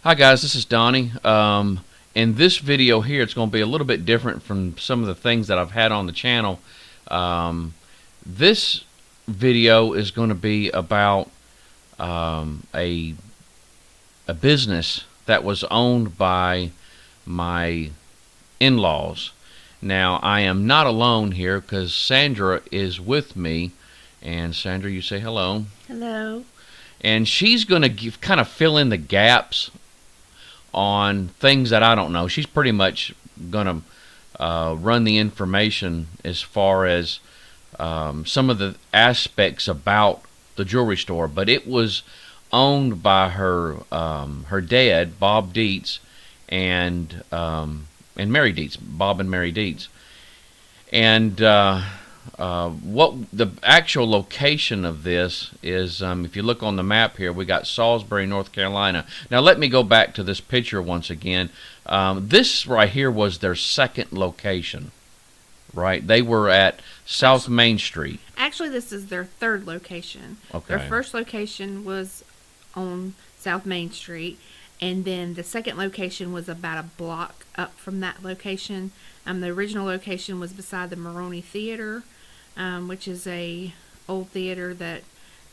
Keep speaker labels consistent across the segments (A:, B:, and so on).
A: Hi guys, this is Donnie. In this video here, it's going to be a little bit different from some of the things that I've had on the channel. This video is going to be about a business that was owned by my in-laws. Now, I am not alone here because Sandra is with me. And Sandra, you say hello.
B: Hello.
A: And she's going to kind of fill in the gaps on things that I don't know. She's pretty much going to run the information as far as some of the aspects about the jewelry store. But it was owned by her dad, Bob Dietz, and Mary Dietz, Bob and Mary Dietz. And what the actual location of this is, if you look on the map here, we got Salisbury, North Carolina. Now let me go back to this picture once again. This right here was their second location, right? They were at South Main Street.
B: Actually, this is their third location.
A: Okay.
B: Their first location was on South Main Street, and then the second location was about a block up from that location. The original location was beside the Maroney Theater, which is a old theater that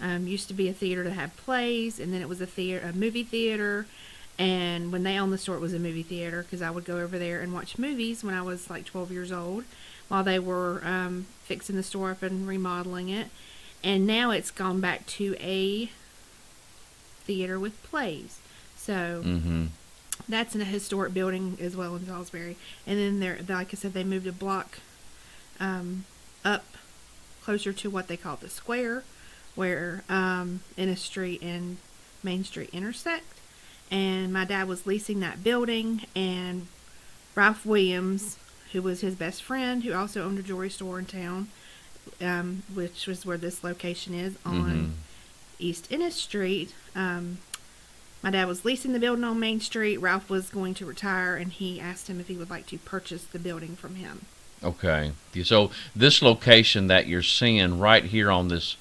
B: used to be a theater that had plays, and then it was a movie theater. And when they owned the store, it was a movie theater because I would go over there and watch movies when I was like 12 years old while they were fixing the store up and remodeling it. And now it's gone back to a theater with plays. So that's in a historic building as well in Salisbury. And then like I said, they moved a block up closer to what they call the square, where Ennis Street and Main Street intersect. And my dad was leasing that building, and Ralph Williams, who was his best friend, who also owned a jewelry store in town, which was where this location is on East Ennis Street. My dad was leasing the building on Main Street. Ralph was going to retire, and he asked him if he would like to purchase the building from him.
A: Okay. So this location that you're seeing right here on this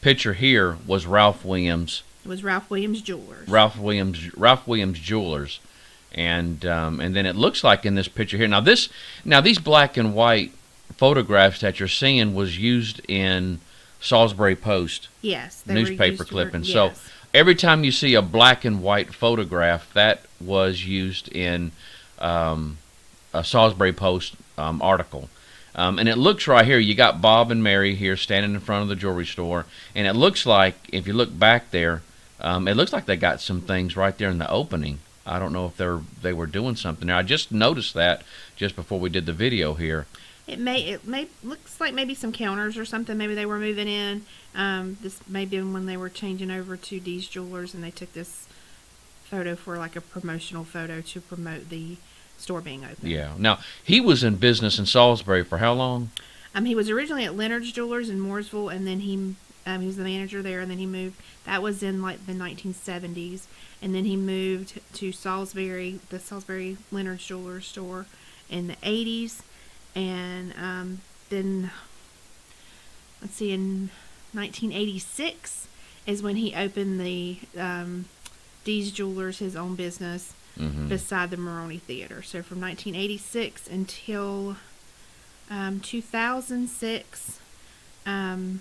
A: picture here was Ralph Williams.
B: It was Ralph Williams Jewelers.
A: Ralph Williams Jewelers. And then it looks like in this picture here. Now these black and white photographs that you're seeing was used in Salisbury Post.
B: Yes,
A: newspaper clippings.
B: Yes.
A: So every time you see a black and white photograph, that was used in a Salisbury Post article. And it looks right here, you got Bob and Mary here standing in front of the jewelry store. And it looks like, if you look back there, it looks like they got some things right there in the opening. I don't know if they were doing something there. I just noticed that just before we did the video here.
B: It looks like maybe some counters or something. Maybe they were moving in. This may be when they were changing over to Dee's Jewelers, and they took this photo for like a promotional photo to promote the store being open.
A: Yeah. Now he was in business in Salisbury for how long?
B: He was originally at Leonard's Jewelers in Mooresville, and then he was the manager there, and then he moved. That was in like the 1970s, and then he moved to Salisbury, the Salisbury Leonard's Jewelers store, in the 80s. And then, let's see, in 1986 is when he opened the Dee's Jewelers, his own business, beside the Maroney Theater. So from 1986 until 2006,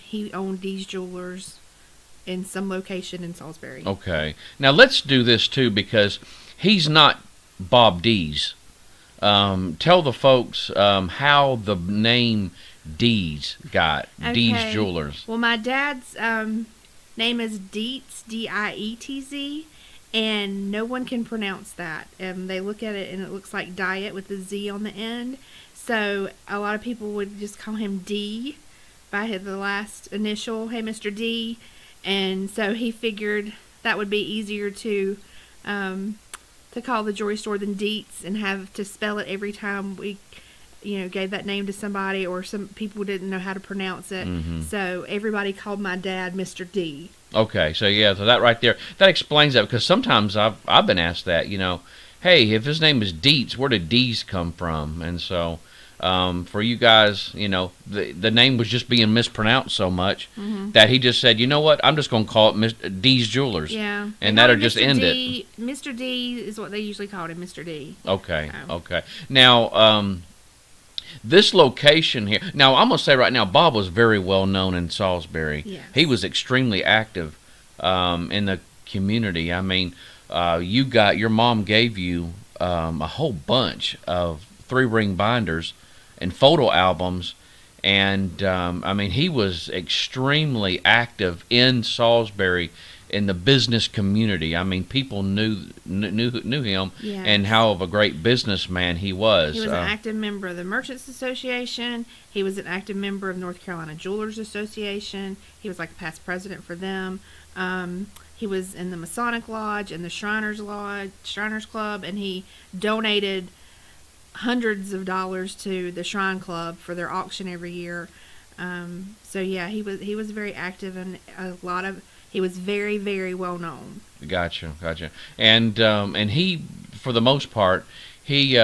B: he owned Dee's Jewelers in some location in Salisbury.
A: Okay. Now let's do this too, because he's not Bob Dees. Tell the folks how the name Dees got.
B: Okay.
A: Dees Jewelers.
B: Well, my dad's name is Dietz, Dietz, and no one can pronounce that. They look at it and it looks like diet with the Z on the end. So a lot of people would just call him D by the last initial. Hey, Mr. D. And so he figured that would be easier to call the jewelry store than Dietz and have to spell it every time we gave that name to somebody, or some people didn't know how to pronounce it. So everybody called my dad Mr. D.
A: Okay, so yeah, so that right there, that explains that, because sometimes I've been asked that, hey, if his name is Dietz, where did D's come from? And so For you guys, the name was just being mispronounced so much
B: Mm-hmm.
A: that he just said, you know what, I'm just going to call it D's Jewelers.
B: Yeah.
A: And
B: They called
A: that'll
B: him
A: just
B: Mr.
A: end
B: D. Mr. D is what they usually called him, Mr. D.
A: Okay,
B: Oh.
A: okay. Now, this location here. Now, I'm gonna say right now, Bob was very well known in Salisbury.
B: Yes.
A: He was extremely active in the community. I mean, your mom gave you a whole bunch of 3-ring binders and photo albums, and I mean, he was extremely active in Salisbury in the business community. I mean, people knew him
B: Yes.
A: and how of a great businessman he was.
B: He was an active member of the Merchants Association. He was an active member of North Carolina Jewelers Association. He was like a past president for them. He was in the Masonic Lodge and the Shriners Club, and he donated hundreds of dollars to the Shrine Club for their auction every year. So yeah, he was very active, and he was very, very well known.
A: Gotcha. And he, for the most part, he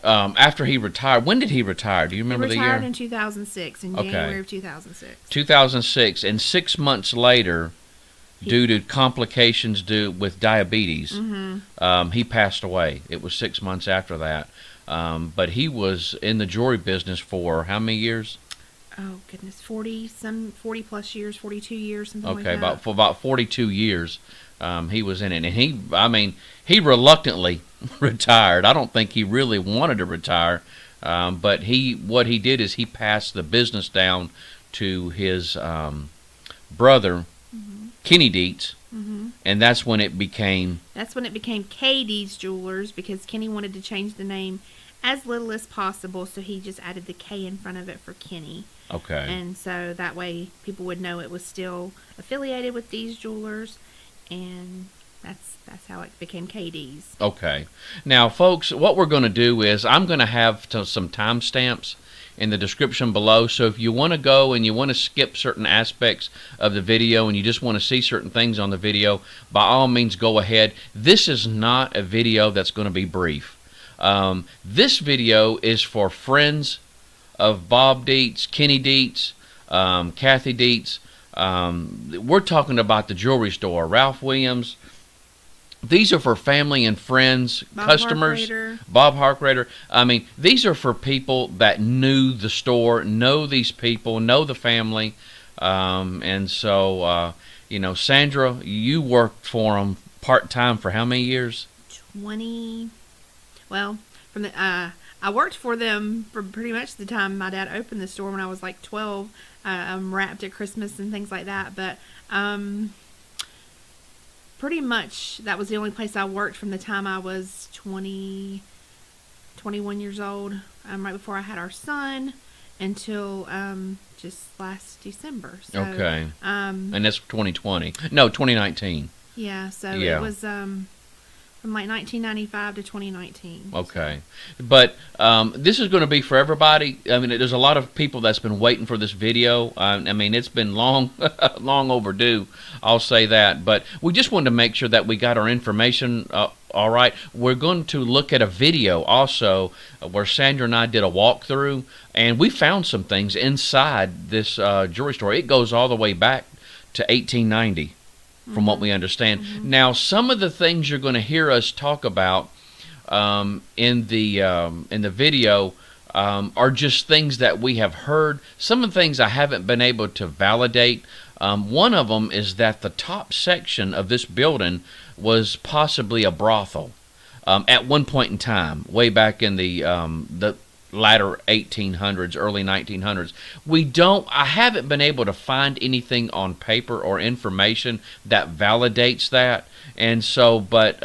A: after he retired. When did he retire? Do you remember the year?
B: He retired in 2006, in January of 2006.
A: 2006, and 6 months later, due to complications with diabetes, he passed away. It was 6 months after that. But he was in the jewelry business for how many years?
B: Oh goodness, 40 plus years, 42 years, something like
A: Okay,
B: that.
A: about 42 years, he was in it, and he reluctantly retired. I don't think he really wanted to retire, but what he did is he passed the business down to his brother, Kenny Dietz, and that's when it became
B: KD's Jewelers, because Kenny wanted to change the name as little as possible, so he just added the K in front of it for Kenny.
A: okay.
B: And so that way people would know it was still affiliated with these jewelers, and that's how it became KD's.
A: Okay. Now, folks, what we're going to do is I'm going to have some timestamps in the description below. So if you want to go and you want to skip certain aspects of the video and you just want to see certain things on the video, by all means go ahead. This is not a video that's going to be brief. This video is for friends of Bob Dietz, Kenny Dietz, Kathy Dietz. We're talking about the jewelry store, Ralph Williams. These are for family and friends, customers. Bob Harkrader. I mean, these are for people that knew the store, know these people, know the family. And so, Sandra, you worked for them part-time for how many years?
B: 20. Well, I worked for them for pretty much the time my dad opened the store when I was like 12. Wrapped at Christmas and things like that. But pretty much that was the only place I worked from the time I was 21 years old, right before I had our son, until just last December. So,
A: okay. And that's 2020. No, 2019.
B: Yeah, so
A: Yeah.
B: it was from like 1995 to 2019.
A: Okay. But this is going to be for everybody. I mean, there's a lot of people that's been waiting for this video. I mean, it's been long overdue. I'll say that. But we just wanted to make sure that we got our information all right. We're going to look at a video also where Sandra and I did a walkthrough, and we found some things inside this jewelry store. It goes all the way back to 1890. From what we understand. Now, some of the things you're going to hear us talk about in the video are just things that we have heard. Some of the things I haven't been able to validate. One of them is that the top section of this building was possibly a brothel at one point in time, way back in the latter 1800s, early 1900s. I haven't been able to find anything on paper or information that validates that. And so, but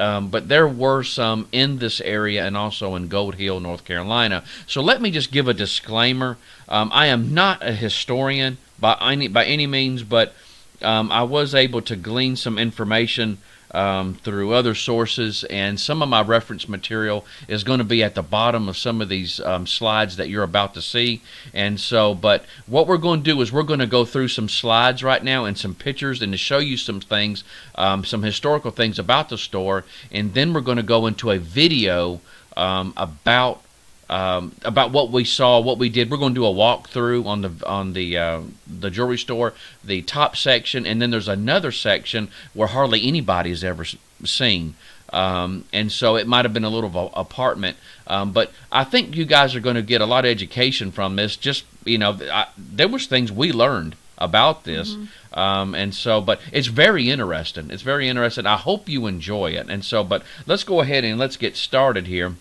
A: there were some in this area and also in Gold Hill, North Carolina. So let me just give a disclaimer. I am not a historian by any means, but I was able to glean some information through other sources, and some of my reference material is going to be at the bottom of some of these slides that you're about to see. And so, but what we're going to do is we're going to go through some slides right now and some pictures, and to show you some things, some historical things about the store, and then we're going to go into a video about about what we saw, what we did. We're going to do a walkthrough on the jewelry store, the top section, and then there's another section where hardly anybody has ever seen. And so it might have been a little apartment, but I think you guys are going to get a lot of education from this. Just there was things we learned about this, and so, but it's very interesting. It's very interesting. I hope you enjoy it. And so, but let's go ahead and let's get started here.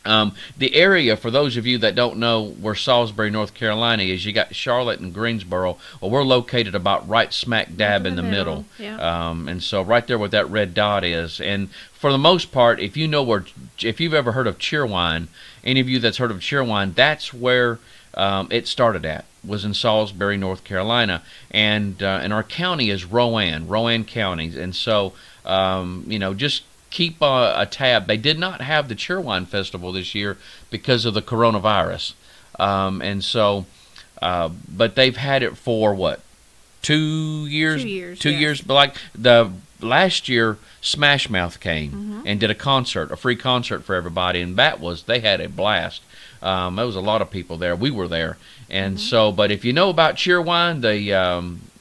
A: The area, for those of you that don't know where Salisbury, North Carolina is, you got Charlotte and Greensboro. Well, we're located about right smack dab in the middle.
B: Yeah.
A: And so right there where that red dot is. And for the most part, if you've ever heard of Cheerwine, any of you that's heard of Cheerwine, that's where it started at, was in Salisbury, North Carolina. And our county is Rowan County. And so, just keep a tab. They did not have the Cheerwine Festival this year because of the coronavirus. And so, but they've had it for what? 2 years?
B: 2 years.
A: 2
B: yes.
A: years. But like the last year, Smash Mouth came and did a free concert for everybody. And they had a blast. There was a lot of people there. We were there. And so, but if you know about Cheerwine,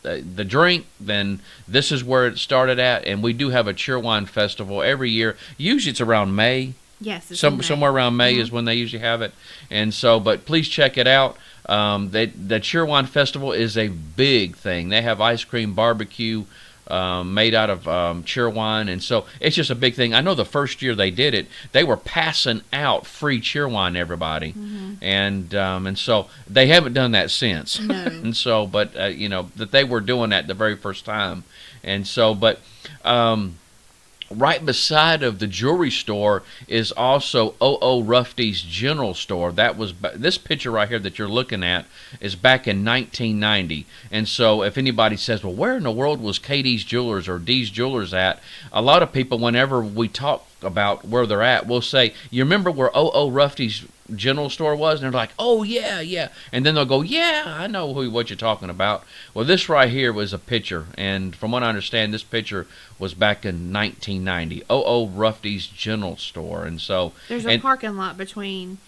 A: the drink, then this is where it started at. And we do have a Cheerwine Festival every year. Usually it's around May.
B: Yes, it's
A: Somewhere around May is when they usually have it. And so, but please check it out. The Cheerwine Festival is a big thing. They have ice cream barbecue made out of Cheerwine, and so it's just a big thing. I know the first year they did it, they were passing out free Cheerwine to everybody, and so they haven't done that since.
B: No.
A: And so, but that they were doing that the very first time, and so, but. Right beside of the jewelry store is also O.O. Rufty's General Store. That was this picture right here that you're looking at is back in 1990. And so if anybody says, well, where in the world was Katie's Jewelers or D's Jewelers at? A lot of people, whenever we talk about where they're at, will say, you remember where O.O. Rufty's General Store was? And they're like, oh, yeah. And then they'll go, yeah, I know what you're talking about. Well, this right here was a picture. And from what I understand, this picture was back in 1990. O.O. Rufty's General Store. And so
B: there's a parking lot between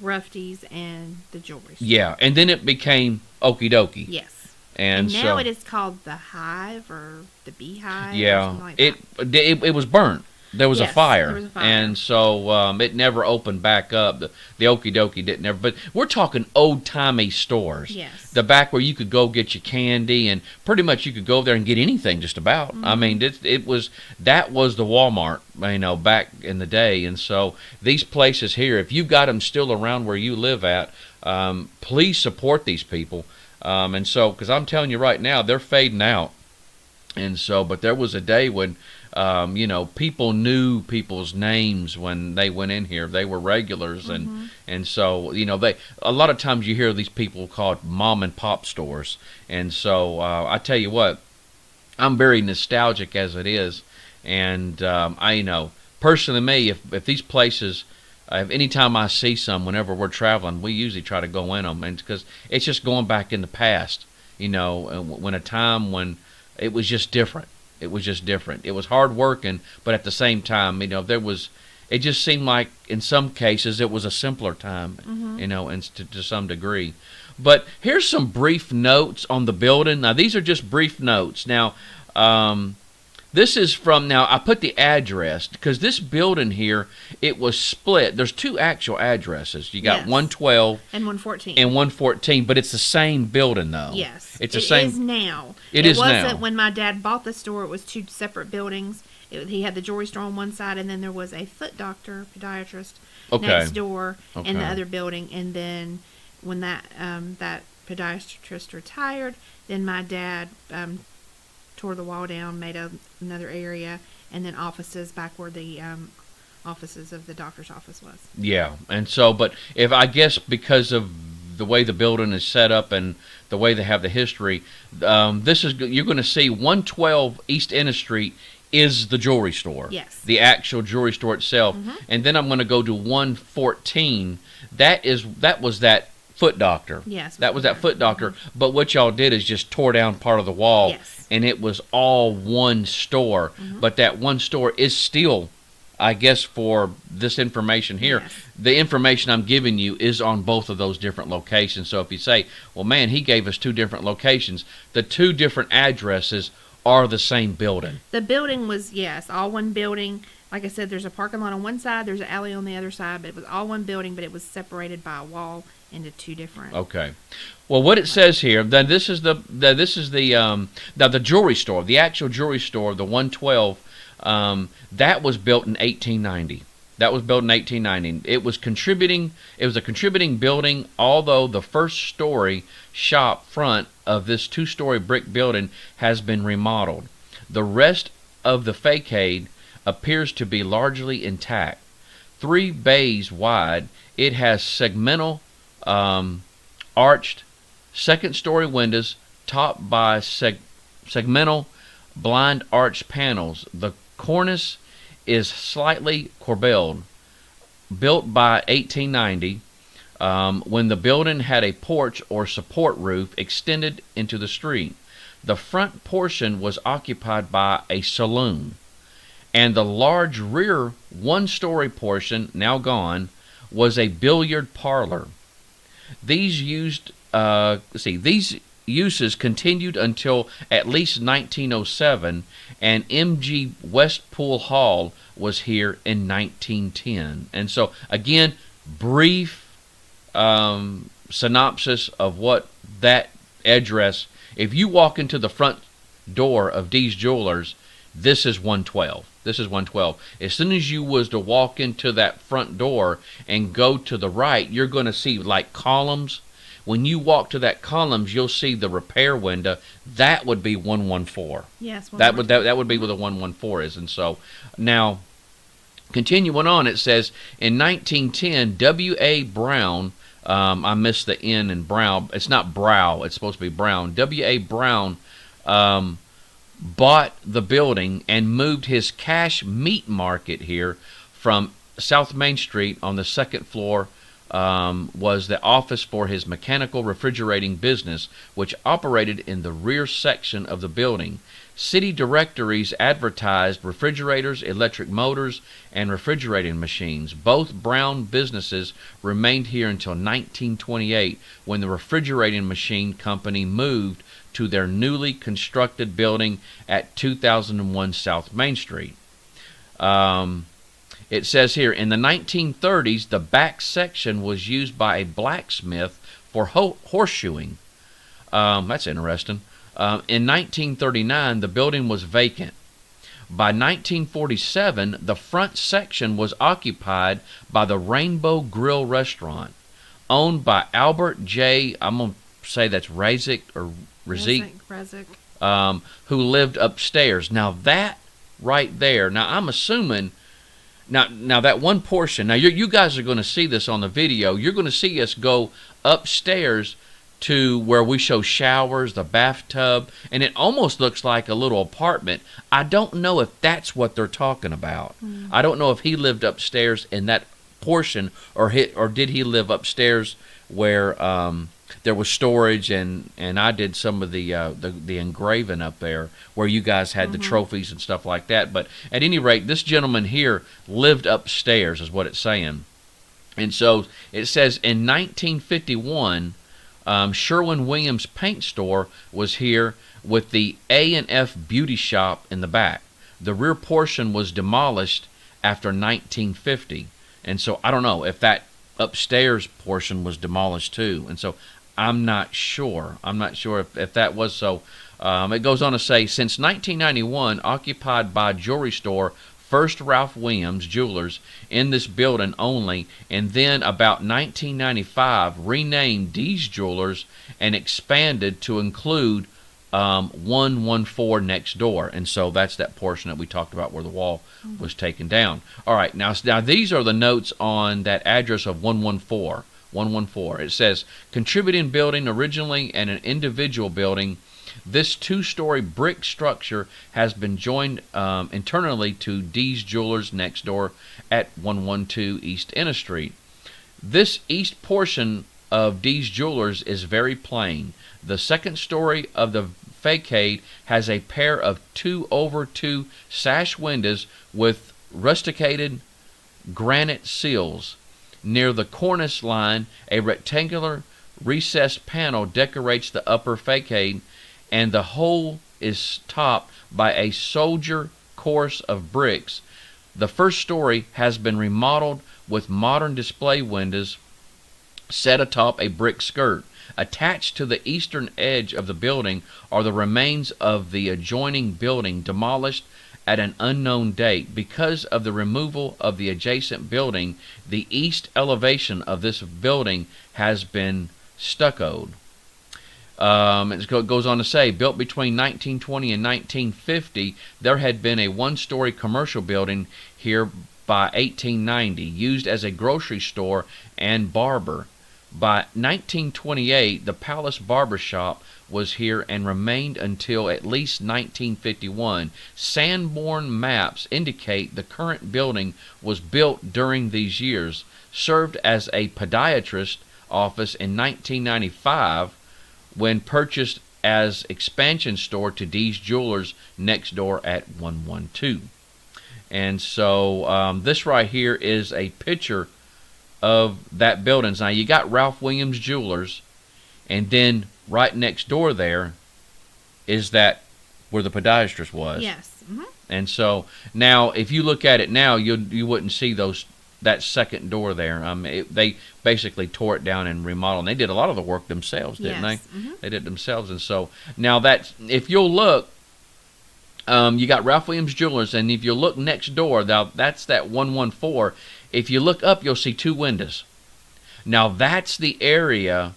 B: Rufty's and the jewelry store.
A: Yeah, and then it became Okie Dokie.
B: Yes.
A: And
B: now
A: so
B: it is called the Hive or the Beehive.
A: Yeah,
B: or something like that.
A: it was burnt. There was a fire.
B: There was a fire.
A: And so it never opened back up. The Okie Dokie didn't ever. But we're talking old-timey stores.
B: Yes.
A: The back where you could go get your candy, and pretty much you could go there and get anything just about. I mean, that was the Walmart, back in the day. And so these places here, if you've got them still around where you live at, please support these people. And so, because I'm telling you right now, they're fading out. And so, but there was a day when, people knew people's names when they went in here. They were regulars, and so, a lot of times you hear these people called mom and pop stores. And so, I tell you what, I'm very nostalgic as it is. And, personally me, if these places, anytime I see some, whenever we're traveling, we usually try to go in them. And because it's just going back in the past, when a time when it was just different. It was just different. It was hard working, but at the same time, it just seemed like in some cases it was a simpler time, and to some degree. But here's some brief notes on the building. Now, these are just brief notes. Now, this is I put the address because this building here, it was split. There's two actual addresses. You got 112
B: and 114.
A: And 114, but it's the same building though.
B: Yes.
A: It's the same.
B: It is now.
A: It is now.
B: It wasn't when my dad bought the store. It was two separate buildings. He had the jewelry store on one side, and then there was a foot doctor, podiatrist next door in the other building. And then when that podiatrist retired, then my dad tore the wall down, made another area, and then offices back where the offices of the doctor's office was. Yeah,
A: and so, but if I guess because of the way the building is set up and the way they have the history, you're going to see 112 East Ennis Street is the jewelry store.
B: Yes.
A: The actual jewelry store itself. And then I'm going to go to 114. That was that foot doctor.
B: Yes.
A: That was that foot doctor. But what y'all did is just tore down part of the wall.
B: Yes.
A: And it was all one store. But that one store is still I guess for this information here,
B: Yes.
A: the information I'm giving you is on both of those different locations. So if you say, well, man, he gave us two different locations, the two different addresses are the same building.
B: The building was, yes, all one building. Like I said, there's a parking lot on one side, there's an alley on the other side, but it was all one building, but it was separated by a wall into two different.
A: Okay. Well, what it says here, then this is the now the jewelry store, the actual jewelry store, the 112, that was built in 1890. That was built in 1890. It was contributing. It was a contributing building, although the first story shop front of this two-story brick building has been remodeled. The rest of the facade appears to be largely intact. 3 bays wide, it has segmental, arched second-story windows topped by segmental blind arch panels. The cornice is slightly corbelled. Built by 1890, when the building had a porch or support roof extended into the street. The front portion was occupied by a saloon, and the large rear one-story portion, now gone, was a billiard parlor. These uses continued until at least 1907, and M.G. Westpool Hall was here in 1910. And so, again, brief synopsis of what that address. If you walk into the front door of Dee's Jewelers, this is 112. This is 112. As soon as you was to walk into that front door and go to the right, you're going to see like columns. When you walk to that columns, you'll see the repair window. That would be 114.
B: Yes.
A: That would be where the 114 is. And so now, continuing on, it says in 1910, W.A. Brown. I missed the N in Brown. It's not Brow. It's supposed to be Brown. W.A. Brown bought the building and moved his cash meat market here from South Main Street on the second floor. Was the office for his mechanical refrigerating business, which operated in the rear section of the building. City directories advertised refrigerators, electric motors, and refrigerating machines. Both Brown businesses remained here until 1928, when the refrigerating machine company moved to their newly constructed building at 2001 South Main Street. It says here, in the 1930s, the back section was used by a blacksmith for horseshoeing. That's interesting. In 1939, the building was vacant. By 1947, the front section was occupied by the Rainbow Grill restaurant, owned by Albert J. I'm going to say that's Razik or Razik, who lived upstairs. Now that right there, now I'm assuming, now that one portion, now you guys are going to see this on the video. You're going to see us go upstairs to where we show showers, the bathtub, and it almost looks like a little apartment. I don't know if that's what they're talking about. I don't know if he lived upstairs in that portion, or did he live upstairs where there was storage, and I did some of the engraving up there where you guys had the trophies and stuff like that. But at any rate, this gentleman here lived upstairs, is what it's saying. And so it says in 1951, Sherwin-Williams Paint Store was here with the A&F Beauty Shop in the back. The rear portion was demolished after 1950. And so I don't know if that upstairs portion was demolished too. And so I'm not sure. I'm not sure if that was so. It goes on to say, since 1991, occupied by jewelry store First Ralph Williams Jewelers in this building only, and then about 1995 renamed Dee's Jewelers and expanded to include 114 next door. And so that's that portion that we talked about where the wall was taken down. All right, now these are the notes on that address of 114. 114. It says, contributing building originally and an individual building. This two-story brick structure has been joined internally to Dee's Jewelers next door at 112 East Inner Street. This east portion of Dee's Jewelers is very plain. The second story of the facade has a pair of 2/2 sash windows with rusticated granite seals. Near the cornice line, a rectangular recessed panel decorates the upper facade, and the whole is topped by a soldier course of bricks. The first story has been remodeled with modern display windows set atop a brick skirt. Attached to the eastern edge of the building are the remains of the adjoining building demolished at an unknown date. Because of the removal of the adjacent building, the east elevation of this building has been stuccoed. It goes on to say, built between 1920 and 1950, there had been a one-story commercial building here by 1890, used as a grocery store and barber. By 1928, the Palace Barber Shop was here and remained until at least 1951. Sanborn maps indicate the current building was built during these years, served as a podiatrist office in 1995, when purchased as expansion store to Dee's Jewelers next door at 112. And so this right here is a picture of that building. Now you got Ralph Williams Jewelers, and then right next door there is that where the podiatrist was.
B: Yes. Mm-hmm.
A: And so now, if you look at it now, you wouldn't see that second door there. They basically tore it down and remodeled. And they did a lot of the work themselves, didn't they?
B: Mm-hmm.
A: They did it themselves. And so now if you'll look, you got Ralph Williams Jewelers, and if you look next door, now that's that 114. If you look up, you'll see two windows. Now that's the area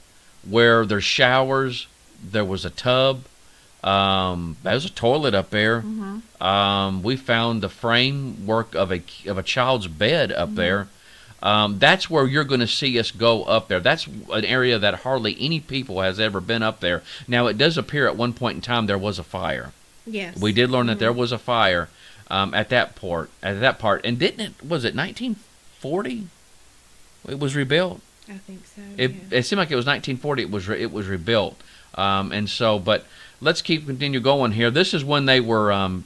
A: where there's showers. There was a tub. There's a toilet up there. Mm-hmm. We found the framework of a child's bed up mm-hmm. there. That's where you're going to see us go up there. That's an area that hardly any people has ever been up there. Now it does appear at one point in time there was a fire.
B: Yes,
A: we did learn
B: mm-hmm.
A: that there was a fire at that part. And was it 1940? It was rebuilt.
B: I think so.
A: It seemed like it was 1940. It was rebuilt. And so, but let's continue going here. This is when they were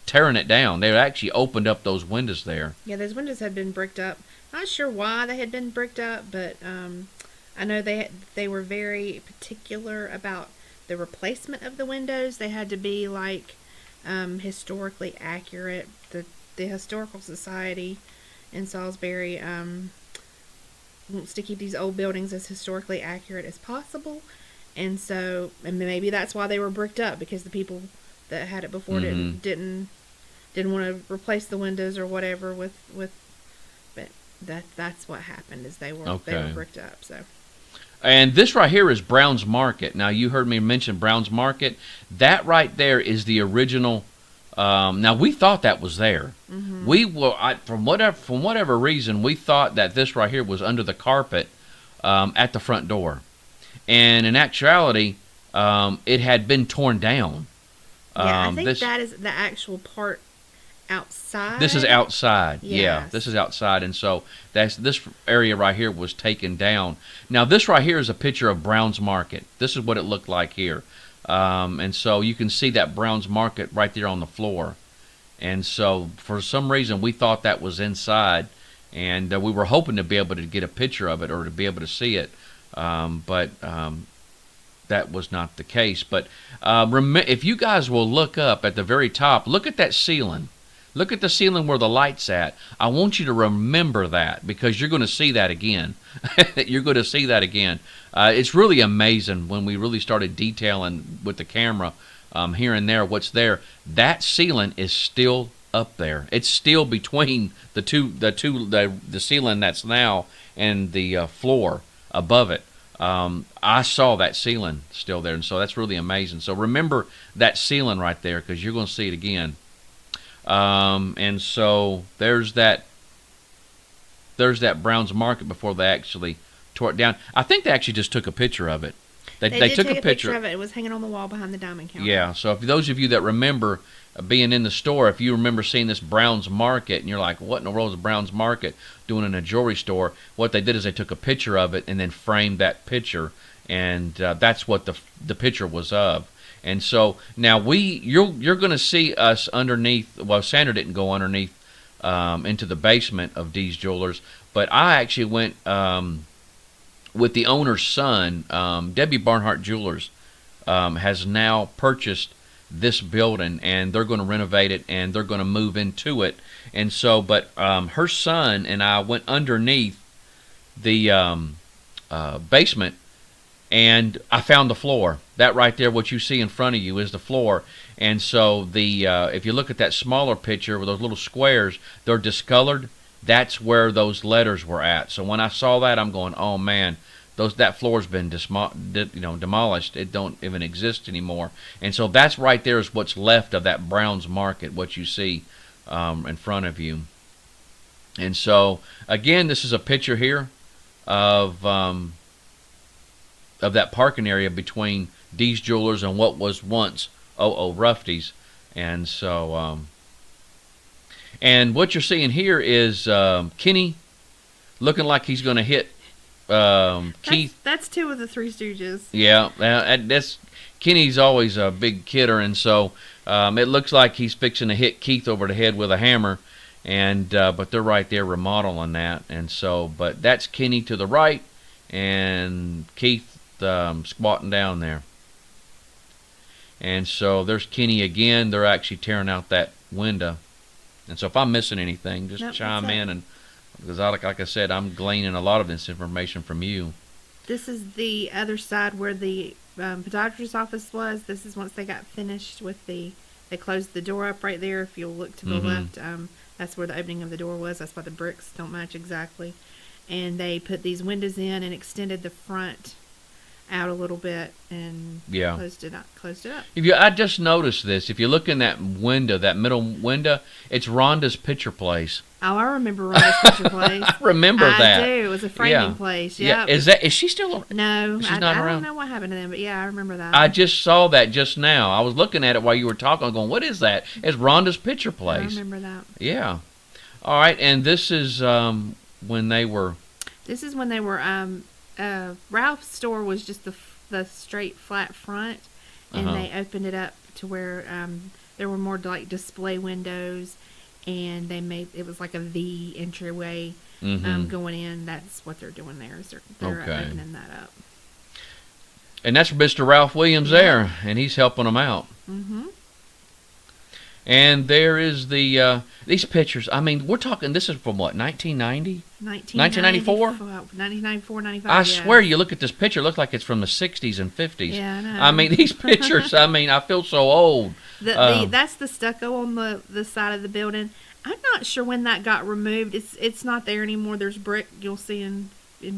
A: tearing it down. They actually opened up those windows there.
B: Yeah, those windows had been bricked up. Not sure why they had been bricked up, but I know they were very particular about the replacement of the windows. They had to be like historically accurate. The Historical Society in Salisbury wants to keep these old buildings as historically accurate as possible. And so, and maybe that's why they were bricked up, because the people that had it before mm-hmm. didn't want to replace the windows or whatever with but that's what happened, is they were bricked up. So,
A: and this right here is Brown's Market. Now you heard me mention Brown's Market. That right there is the original. Now we thought that was there. Mm-hmm. We were from whatever reason, we thought that this right here was under the carpet at the front door. And in actuality, it had been torn down.
B: Yeah, I think that is the actual part outside.
A: This is outside.
B: Yes.
A: Yeah, this is outside. And so this area right here was taken down. Now, this right here is a picture of Brown's Market. This is what it looked like here. And so you can see that Brown's Market right there on the floor. And so for some reason, we thought that was inside. And we were hoping to be able to get a picture of it or to be able to see it. But that was not the case. But if you guys will look up at the very top, look at that ceiling. Look at the ceiling where the light's at. I want you to remember that, because you're going to see that again. You're going to see that again. It's really amazing when we really started detailing with the camera here and there what's there. That ceiling is still up there. It's still between the ceiling that's now and the floor above it. I saw that ceiling still there, and so that's really amazing. So remember that ceiling right there, because you're going to see it again. And so there's that Brown's Market before they actually tore it down. I think they actually just took a picture of it. They
B: did
A: took
B: take
A: a picture
B: of it. It was hanging on the wall behind the diamond counter.
A: Yeah, so if those of you that remember being in the store, if you remember seeing this Brown's Market and you're like, what in the world is Brown's Market doing in a jewelry store? What they did is they took a picture of it and then framed that picture, and that's what the picture was of. And so now you're going to see us underneath. Well, Sandra didn't go underneath into the basement of Dee's Jewelers. But I actually went with the owner's son. Debbie Barnhart Jewelers has now purchased this building, and they're going to renovate it, and they're going to move into it. And so, but her son and I went underneath the basement, and I found the floor. That right there, what you see in front of you, is the floor. And so the if you look at that smaller picture with those little squares, they're discolored. That's where those letters were at. So when I saw that, I'm going, oh man, that floor's been demolished. It don't even exist anymore. And so that's right there is what's left of that Brown's Market, what you see in front of you. And so again, this is a picture here of that parking area between Dee's Jewelers and what was once Ruffy's. And so and what you're seeing here is Kenny looking like he's going to hit Keith.
B: That's two of the Three Stooges.
A: Yeah, that's Kenny's always a big kidder, and so it looks like he's fixing to hit Keith over the head with a hammer, and but they're right there remodeling that, and so but that's Kenny to the right, and Keith squatting down there, and so there's Kenny again. They're actually tearing out that window, and so if I'm missing anything, just chime in and. Because, like I said, I'm gleaning a lot of this information from you.
B: This is the other side where the podiatrist's office was. This is once they got finished with they closed the door up right there. If you'll look to the left, that's where the opening of the door was. That's why the bricks don't match exactly. And they put these windows in and extended the front out a little bit and closed it up.
A: I just noticed this. If you look in that window, that middle window, it's Rhonda's picture place.
B: Oh, I remember Rhonda's picture place.
A: I remember that.
B: I do. It was a framing place.
A: Yeah. Is she still around?
B: No,
A: she's not around.
B: I don't know what happened to them, but yeah, I remember that.
A: I just saw that just now. I was looking at it while you were talking, going, "What is that?" It's Rhonda's picture place.
B: I remember that.
A: Yeah. All right, and this is when they were.
B: This is when they were. Ralph's store was just the straight flat front, and they opened it up to where there were more like display windows, and they made it was like a V entryway going in. That's what they're doing there. Is they're opening that up.
A: And that's Mr. Ralph Williams there, and he's helping them out. Mm-hmm. And there is the these pictures. I mean, we're talking. This is from what, 1990? 1994?
B: 1994, 95.
A: I swear, you look at this picture, it looks like it's from the 60s and 50s.
B: Yeah, I know.
A: I mean, these pictures. I mean, I feel so old.
B: That's the stucco on the side of the building. I'm not sure when that got removed. It's not there anymore. There's brick. You'll see in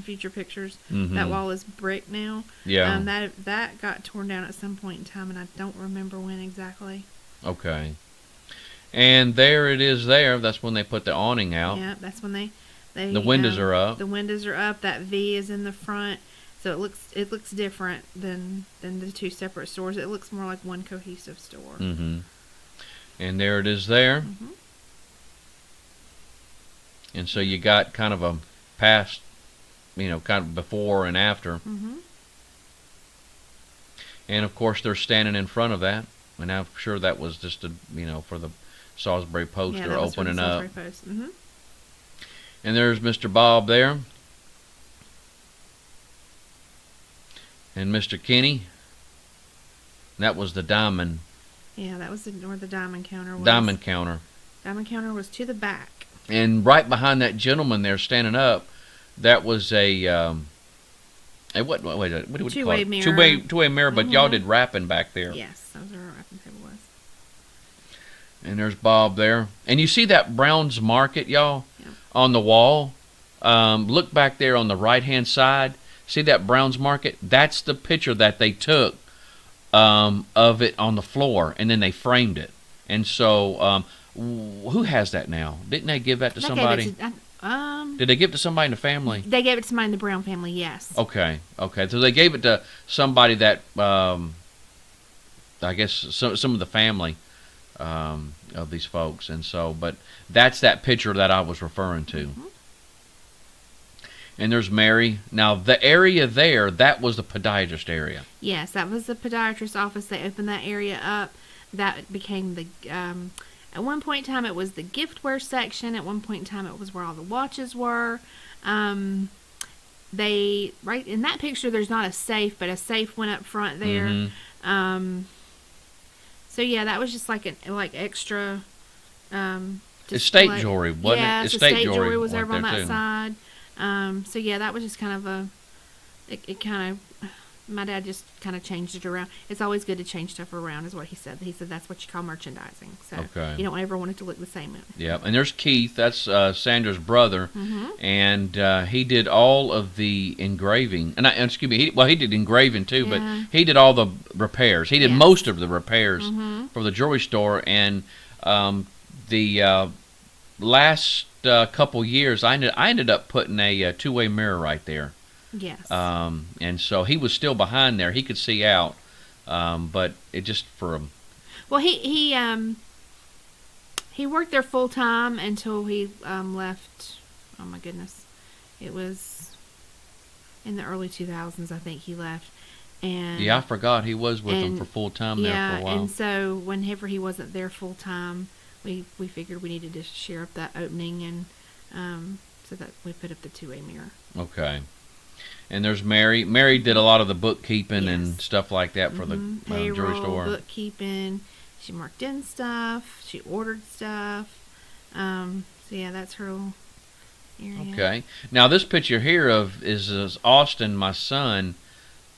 B: future pictures. That wall is brick now.
A: Yeah.
B: That got torn down at some point in time, and I don't remember when exactly.
A: Okay. And there it is there. That's when they put the awning out.
B: Yeah, that's when they
A: the windows are up.
B: The windows are up. That V is in the front. So it looks different than the two separate stores. It looks more like one cohesive store.
A: Mm-hmm. And there it is there. Mm-hmm. And so you got kind of a past, kind of before and after. Mm-hmm. And of course they're standing in front of that. And I'm sure that was just for the Salisbury Post they're opening up. Mm-hmm. And there's Mr. Bob there. And Mr. Kenny. That was the diamond.
B: Yeah, that was where the diamond counter was.
A: Diamond counter.
B: Diamond counter was to the back.
A: And right behind that gentleman there standing up, that was a what do you
B: two-way
A: call it? Two-way mirror, but y'all did wrapping back there.
B: Yes, that was where our wrapping table was.
A: And there's Bob there. And you see that Brown's Market, y'all, on the wall? Look back there on the right-hand side. See that Brown's Market? That's the picture that they took of it on the floor, and then they framed it. And so, who has that now? Didn't they give that to somebody? Did they give it to somebody in the family?
B: They gave it to somebody in the Brown family, yes.
A: Okay. So they gave it to somebody that, I guess, some of the family of these folks. And so, but that's that picture that I was referring to. Mm-hmm. And there's Mary. Now, the area there, that was the podiatrist area.
B: Yes, that was the podiatrist's office. They opened that area up. That became the At one point in time, it was the giftware section. At one point in time, it was where all the watches were. They right in that picture, there's not a safe, but a safe went up front there. So yeah, that was just like extra.
A: Estate jewelry, wasn't it?
B: Estate jewelry was
A: went
B: over on
A: there,
B: that
A: too.
B: side. So yeah, that was just kind of it kind of, my dad just kind of changed it around. It's always good to change stuff around, is what he said. He said that's what you call merchandising. So
A: Okay.
B: you don't ever want it to look the same.
A: Yeah, and there's Keith. That's Sandra's brother, and he did all of the engraving. And excuse me, he did engraving too,
B: Yeah.
A: but he did all the repairs. He did
B: Yes.
A: most of the repairs for the jewelry store. And the last couple years, I ended up putting a two-way mirror right there.
B: Yes.
A: And so he was still behind there. He could see out, but it just for him.
B: Well, he worked there full time until he left. Oh my goodness, it was in the early 2000s. I think he left. And
A: Yeah, I forgot he was with them for full time there for a while.
B: And so whenever he wasn't there full time, we figured we needed to share up that opening, and so that we put up the two-way mirror.
A: Okay. And there's Mary. Mary did a lot of the bookkeeping
B: Yes.
A: and stuff like that for the
B: Payroll,
A: jewelry store.
B: bookkeeping. She marked in stuff. She ordered stuff. So yeah, that's her little area.
A: Okay. Now this picture here is Austin, my son,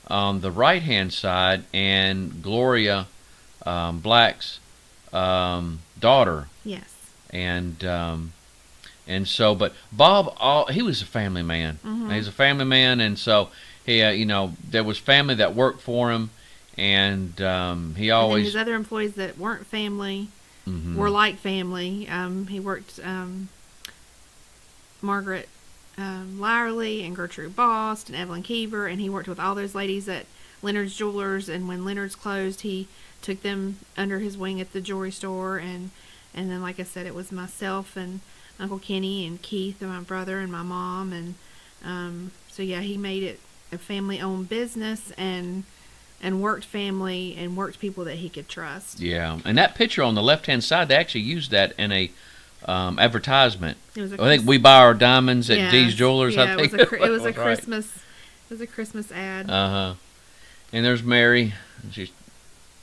A: on the right-hand side, and Gloria, Black's daughter.
B: Yes.
A: And so, but Bob, he was a family man. He's a family man, and so he, there was family that worked for him, and he always.
B: And his other employees that weren't family were like family. He worked Margaret Lyerly and Gertrude Bost and Evelyn Keever, and he worked with all those ladies at Leonard's Jewelers. And when Leonard's closed, he took them under his wing at the jewelry store, and then, like I said, it was myself and Uncle Kenny and Keith and my brother and my mom, and so yeah, he made it a family-owned business and worked family and worked people that he could trust.
A: Yeah, and that picture on the left-hand side, they actually used that in a advertisement.
B: It was
A: I think we buy our diamonds at
B: Yes.
A: D's Jewelers.
B: Yeah,
A: I think
B: it was a
A: right.
B: Christmas. It was a Christmas ad.
A: And there's Mary. She's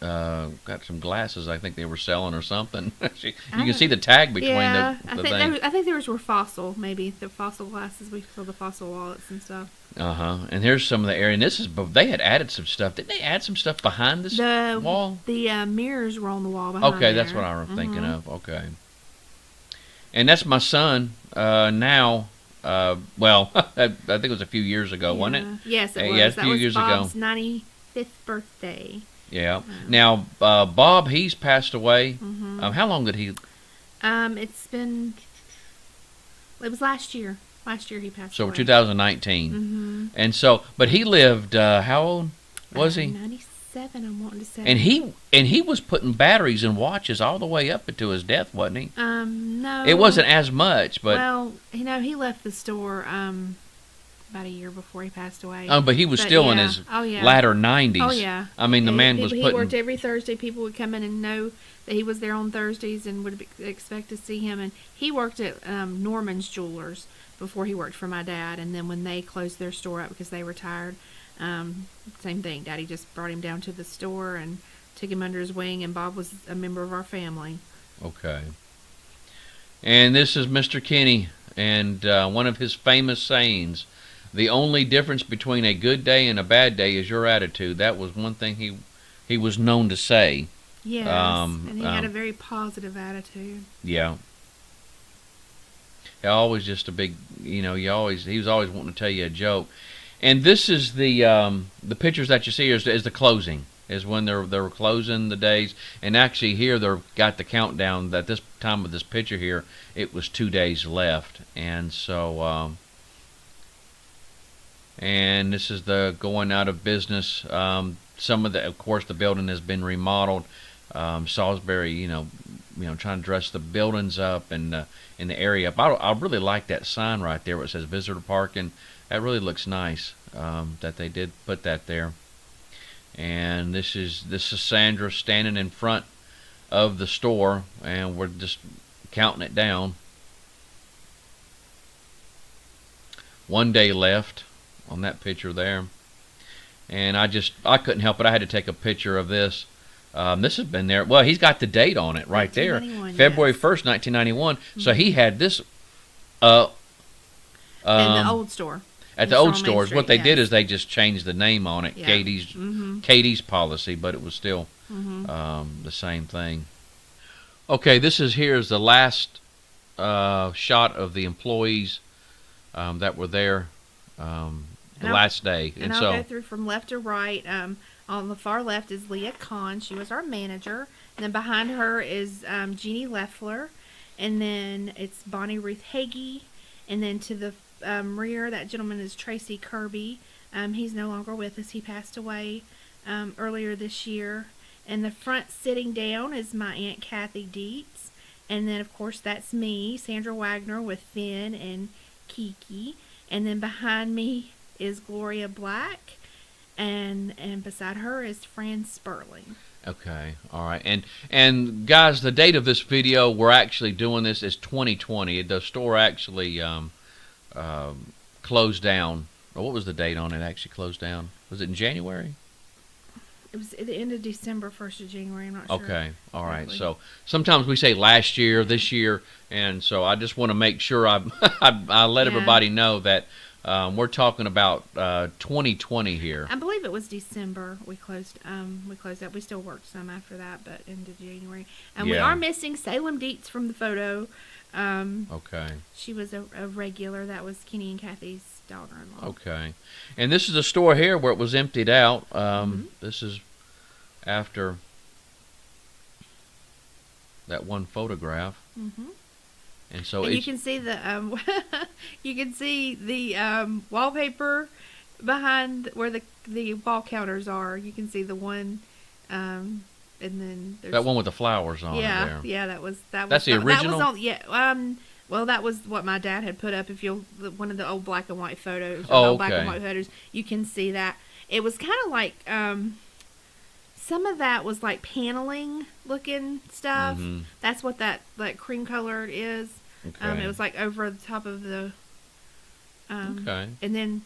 A: got some glasses. I think they were selling or something. You can see the tag between
B: yeah,
A: the thing.
B: I think those were Fossil, maybe the Fossil glasses. We saw the Fossil wallets and stuff.
A: And here's some of the area. And this is, they had added some stuff. Didn't they add some stuff behind this wall?
B: The mirrors were on the wall behind.
A: Okay, that's what I was thinking of. Okay. And that's my son now. Well, I think it was a few years ago, wasn't it?
B: Yes, it was.
A: Yeah, a
B: That
A: few
B: was
A: years
B: Bob's
A: ago.
B: 95th birthday.
A: Yeah. Now, Bob, he's passed away. How long did he?
B: It's been. It was last year. Last year he passed away.
A: So 2019. And so, but he lived. How old was he?
B: 97. I'm wanting to say.
A: And he was putting batteries in watches all the way up into his death, wasn't he?
B: No.
A: It wasn't as much, but.
B: Well, he left the store about a year before he passed away.
A: Oh, but he was still in his latter 90s.
B: Oh yeah.
A: I mean, the man was
B: he
A: putting.
B: worked every Thursday. People would come in and know that he was there on Thursdays and would expect to see him. And he worked at Norman's Jewelers before he worked for my dad. And then when they closed their store up because they retired, same thing. Daddy just brought him down to the store and took him under his wing. And Bob was a member of our family.
A: Okay. And this is Mr. Kenny, and one of his famous sayings: "The only difference between a good day and a bad day is your attitude." That was one thing he was known to say.
B: Yes, and he had a very positive attitude.
A: Yeah. Always just a big, he was always wanting to tell you a joke. And this is the pictures that you see is the closing, is when they were closing the days. And actually here they've got the countdown that this time of this picture here, it was 2 days left. And so, and this is the going out of business. Some of course, the building has been remodeled. Salisbury, trying to dress the buildings up and in the area. I really like that sign right there where it says visitor parking. That really looks nice that they did put that there. And this is Sandra standing in front of the store, and we're just counting it down. One day left on that picture there. And I couldn't help it. I had to take a picture of this. This has been there. Well, he's got the date on it right there. February 1st, 1991. Mm-hmm. So he had this
B: in the old store.
A: At the old stores. What they did is they just changed the name on it. Yeah. Katie's policy, but it was still the same thing. Okay, here's the last shot of the employees that were there the last day.
B: And I'll go through from left to right. On the far left is Leah Kahn. She was our manager. And then behind her is Jeannie Leffler. And then it's Bonnie Ruth Hagee. And then to the rear, that gentleman is Tracy Kirby. He's no longer with us. He passed away earlier this year. And the front sitting down is my Aunt Kathy Dietz. And then, of course, that's me, Sandra Wagner, with Finn and Kiki. And then behind me is Gloria Black. And beside her is Fran Sperling.
A: Okay, all right. And guys, the date of this video, we're actually doing this, is 2020. The store actually closed down. What was the date on it actually closed down? Was it in January?
B: It was at the end of December, 1st of January. I'm not sure.
A: Okay, all right. Exactly. So sometimes we say last year, this year, and so I just want to make sure I let everybody know that we're talking about 2020 here.
B: I believe it was December we closed up. We still worked some after that, but into January. And we are missing Salem Dietz from the photo.
A: Okay.
B: She was a regular. That was Kenny and Kathy's daughter-in-law.
A: Okay. And this is a store here where it was emptied out. This is after that one photograph. And so
B: you can see the wallpaper behind where the ball counters are. You can see the one, and then there's
A: that one with the flowers on it there.
B: Yeah, that's
A: the original.
B: That was on, well, that was what my dad had put up. If one of the old black and white photos, black and white photos, you can see that it was kind of like some of that was like paneling looking stuff. That's what that cream colored is.
A: Okay.
B: It was like over the top of the.
A: Okay.
B: And then,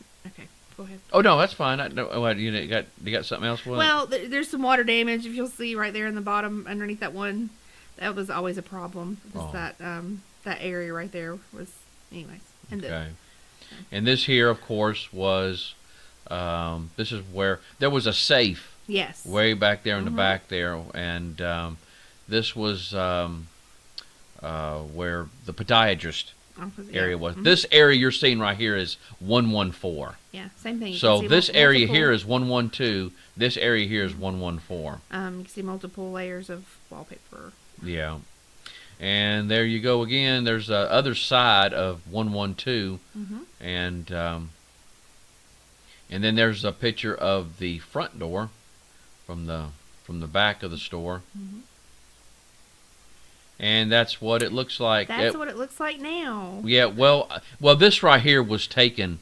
B: go ahead.
A: Oh no, that's fine. You got something else?
B: Well, there's some water damage. If you'll see right there in the bottom, underneath that one, that was always a problem. That area right there was, anyways.
A: Okay. And this here, of course, was. This is where there was a safe.
B: Yes.
A: Way back there in the back there, and this was where the podiatrist area was. This area you're seeing right here is 114.
B: Yeah, same thing.
A: So this area here is 112. This area here is 114.
B: You can see multiple layers of wallpaper.
A: Yeah. And there you go again. There's the other side of 112. And then there's a picture of the front door from the back of the store. And that's what it looks like.
B: That's what it looks like now.
A: Yeah, well, this right here was taken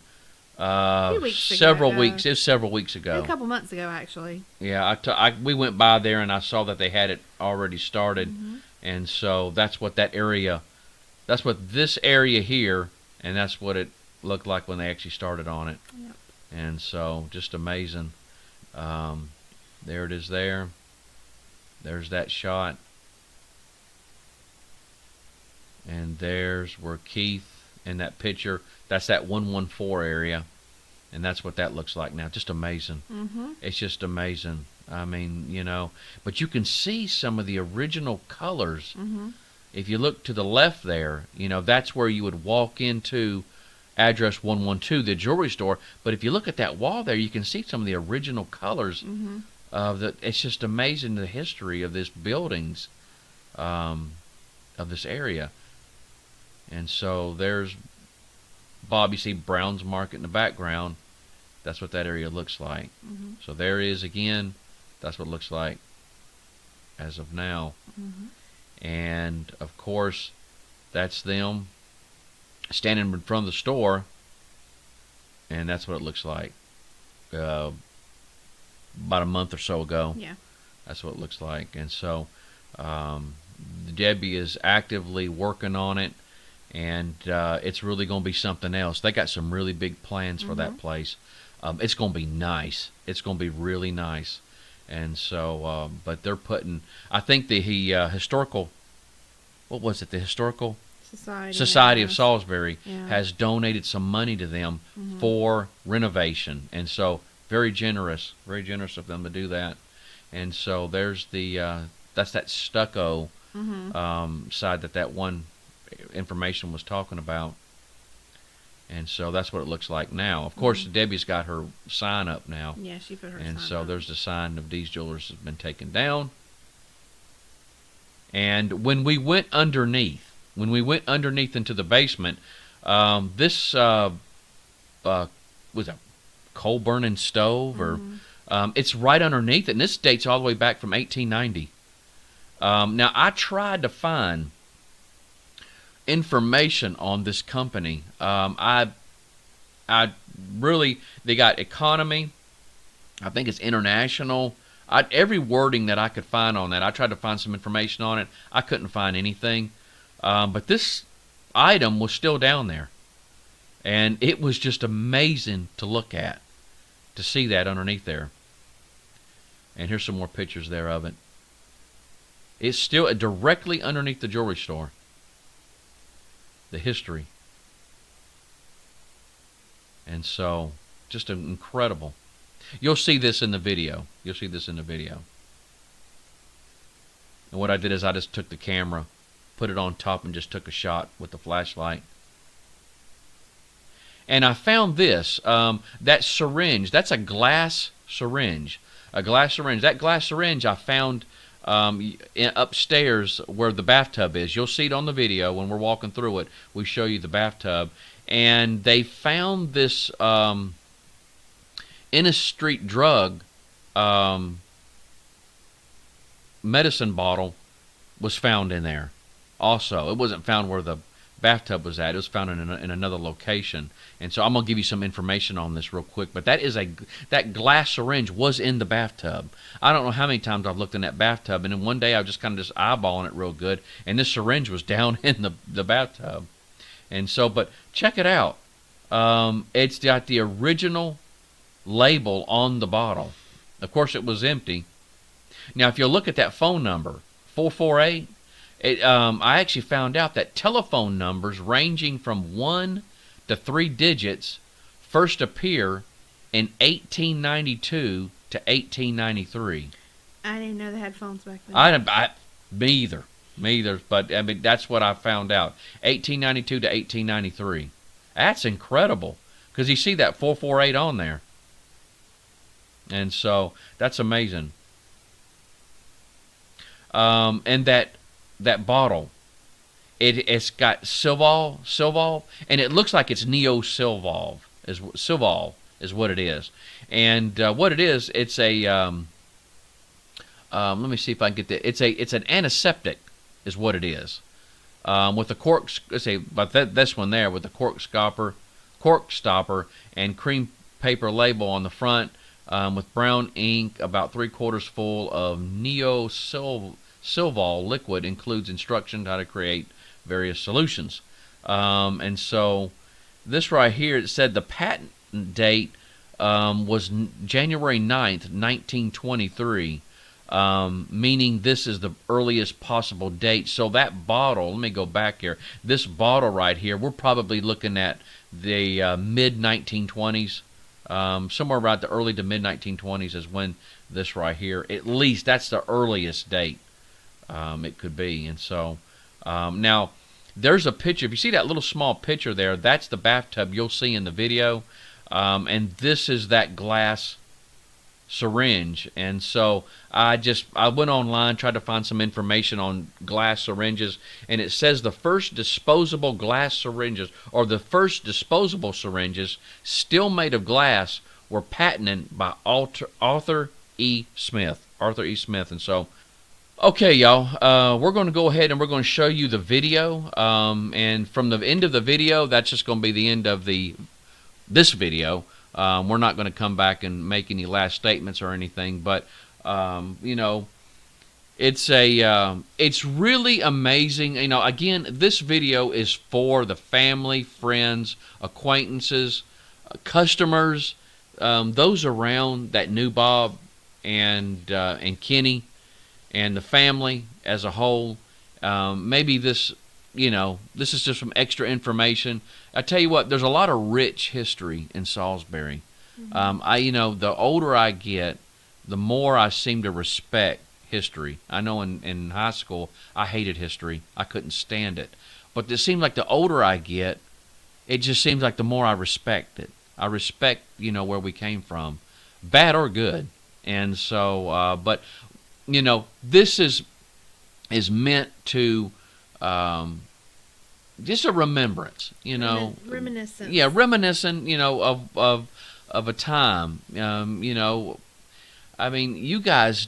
A: several weeks. It was several weeks ago.
B: A couple months ago, actually.
A: Yeah, we went by there and I saw that they had it already started, and so that's what this area here, and that's what it looked like when they actually started on it.
B: Yep.
A: And so, just amazing. There it is. There's that shot. And there's where Keith in that picture, that's that 114 area. And that's what that looks like now. Just amazing. It's just amazing. I mean, but you can see some of the original colors. If you look to the left there, that's where you would walk into address 112, the jewelry store. But if you look at that wall there, you can see some of the original colors. It's just amazing, the history of this buildings, of this area. And so there's Bobby C. Brown's Market in the background. That's what that area looks like. So there it is again. That's what it looks like as of now. And of course, that's them standing in front of the store. And that's what it looks like about a month or so ago.
B: Yeah.
A: That's what it looks like. And so Debbie is actively working on it, and it's really going to be something else. They got some really big plans for that place. It's going to be nice. It's going to be really nice. And so, but they're putting, I think the historical, what was it, the Historical Society of Salisbury has donated some money to them for renovation. And so, very generous of them to do that. And so, there's that's that stucco side that one information was talking about. And so that's what it looks like now. Of course, Debbie's got her sign up now.
B: Yeah, she put her
A: and
B: sign
A: so
B: up.
A: There's the sign of Dee's Jewelers has been taken down. And when we went underneath into the basement, this was a coal burning stove, or it's right underneath it, and this dates all the way back from 1890. Now, I tried to find information on this company. I really, they got economy. I think it's international. Every wording that I could find on that, I tried to find some information on it. I couldn't find anything. But this item was still down there. And it was just amazing to look at, to see that underneath there. And here's some more pictures there of it. It's still directly underneath the jewelry store. The history. And so, just incredible. You'll see this in the video. And what I did is I just took the camera, put it on top, and just took a shot with the flashlight. And I found this. That syringe, that's a glass syringe. That glass syringe I found upstairs where the bathtub is. You'll see it on the video when we're walking through it. We show you the bathtub. And they found this in a street drug medicine bottle was found in there. Also, it wasn't found where the bathtub was at. It was found in another location. And so I'm going to give you some information on this real quick. But that glass syringe was in the bathtub. I don't know how many times I've looked in that bathtub, and then one day I was just kind of just eyeballing it real good, and this syringe was down in the bathtub. And so, but check it out. It's got the original label on the bottle. Of course, it was empty. Now, if you look at that phone number, 448, I actually found out that telephone numbers ranging from 1 to 3 digits first appear in 1892 to 1893.
B: I didn't know they had phones back then.
A: Me either. But I mean, that's what I found out. 1892 to 1893. That's incredible, because you see that 448 on there. And so that's amazing. And that bottle, it's got Silval, and it looks like it's Neo-Silval. Silval is what it is. And what it is, it's a let me see if I can get that. It's an antiseptic, is what it is. With the cork, let's say, but this one there with the cork stopper, and cream paper label on the front, with brown ink, about 3/4 full of Neo-Silval liquid, includes instructions how to create various solutions. And so this right here, it said the patent date was January 9th, 1923. Meaning this is the earliest possible date. So that bottle, let me go back here. This bottle right here, we're probably looking at the mid-1920s. Somewhere around the early to mid-1920s is when this right here, at least that's the earliest date it could be. And so now there's a picture. If you see that little small picture there, that's the bathtub you'll see in the video. And this is that glass syringe. And so I went online, tried to find some information on glass syringes, and it says the first disposable glass syringes, or the first disposable syringes still made of glass, were patented by Arthur E. Smith. And so, okay, y'all, we're going to go ahead and we're going to show you the video. And from the end of the video, that's just going to be the end of this video. We're not going to come back and make any last statements or anything, but, if it's really amazing. You know, again, this video is for the family, friends, acquaintances, customers, those around that knew Bob and Kenny and the family as a whole. Maybe this, this is just some extra information. I tell you what, there's a lot of rich history in Salisbury. The older I get, the more I seem to respect history. I know in high school, I hated history. I couldn't stand it. But it seems like the older I get, it just seems like the more I respect it. I respect, where we came from, bad or good. And so, this is meant to just a remembrance,
B: Reminiscence.
A: Yeah, reminiscent, of a time. I mean, you guys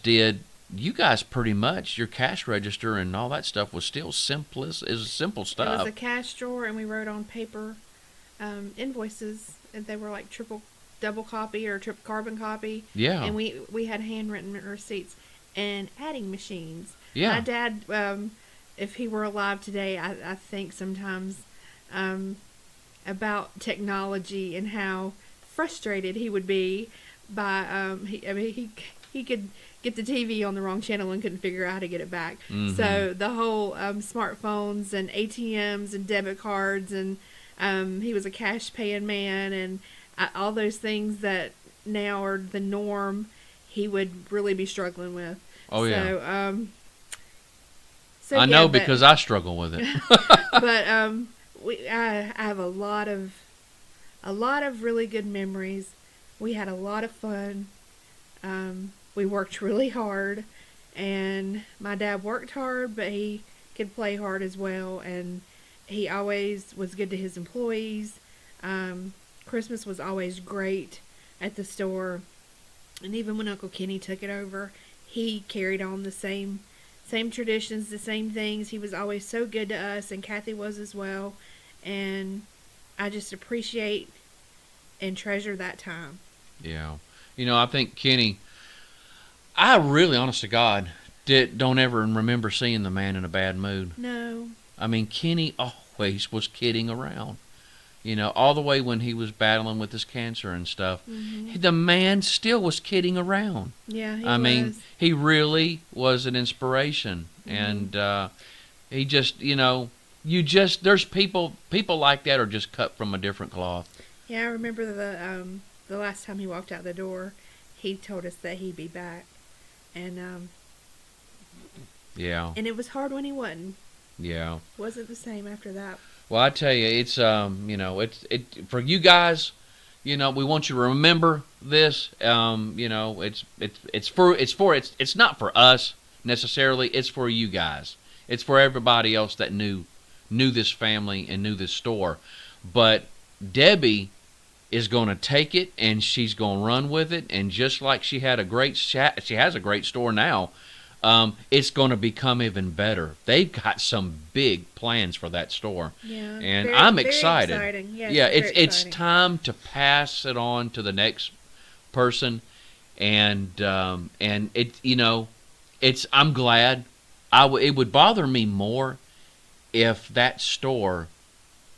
A: pretty much, your cash register and all that stuff was still simple stuff.
B: It was a cash drawer, and we wrote on paper invoices, and they were like double copy or triple carbon copy.
A: Yeah.
B: And we had handwritten receipts and adding machines.
A: Yeah.
B: My dad, if he were alive today, I think sometimes about technology and how frustrated he would be by he could get the TV on the wrong channel and couldn't figure out how to get it back.
A: Mm-hmm.
B: So the whole smartphones and ATMs and debit cards, and he was a cash paying man, and all those things that now are the norm, he would really be struggling with.
A: Oh, yeah.
B: I
A: know, because I struggle with it.
B: But I have a lot of really good memories. We had a lot of fun. We worked really hard, and my dad worked hard, but he could play hard as well, and he always was good to his employees. Christmas was always great at the store, and even when Uncle Kenny took it over, he carried on the same traditions, the same things. He was always so good to us, and Kathy was as well, and I just appreciate and treasure that time.
A: Yeah. I think Kenny, I really, honest to God, don't ever remember seeing the man in a bad mood.
B: No.
A: I mean, Kenny always was kidding around. All the way when he was battling with his cancer and stuff. Mm-hmm. The man still was kidding around.
B: Yeah, he
A: was. I mean, he really was an inspiration. Mm-hmm. And he just, there's people like that are just cut from a different cloth.
B: Yeah, I remember the last time he walked out the door, he told us that he'd be back. And
A: yeah.
B: And it was hard when he wasn't.
A: Yeah.
B: Wasn't the same after that.
A: Well, I tell you, it's it's for you guys. We want you to remember this. It's not for us necessarily. It's for you guys. It's for everybody else that knew this family and knew this store. But Debbie is going to take it, and she's going to run with it. And just like she has a great store now. It's going to become even better. They've got some big plans for that store. Yeah, and I'm excited.
B: Very exciting.
A: Yeah, it's time to pass it on to the next person, and I'm glad. It would bother me more if that store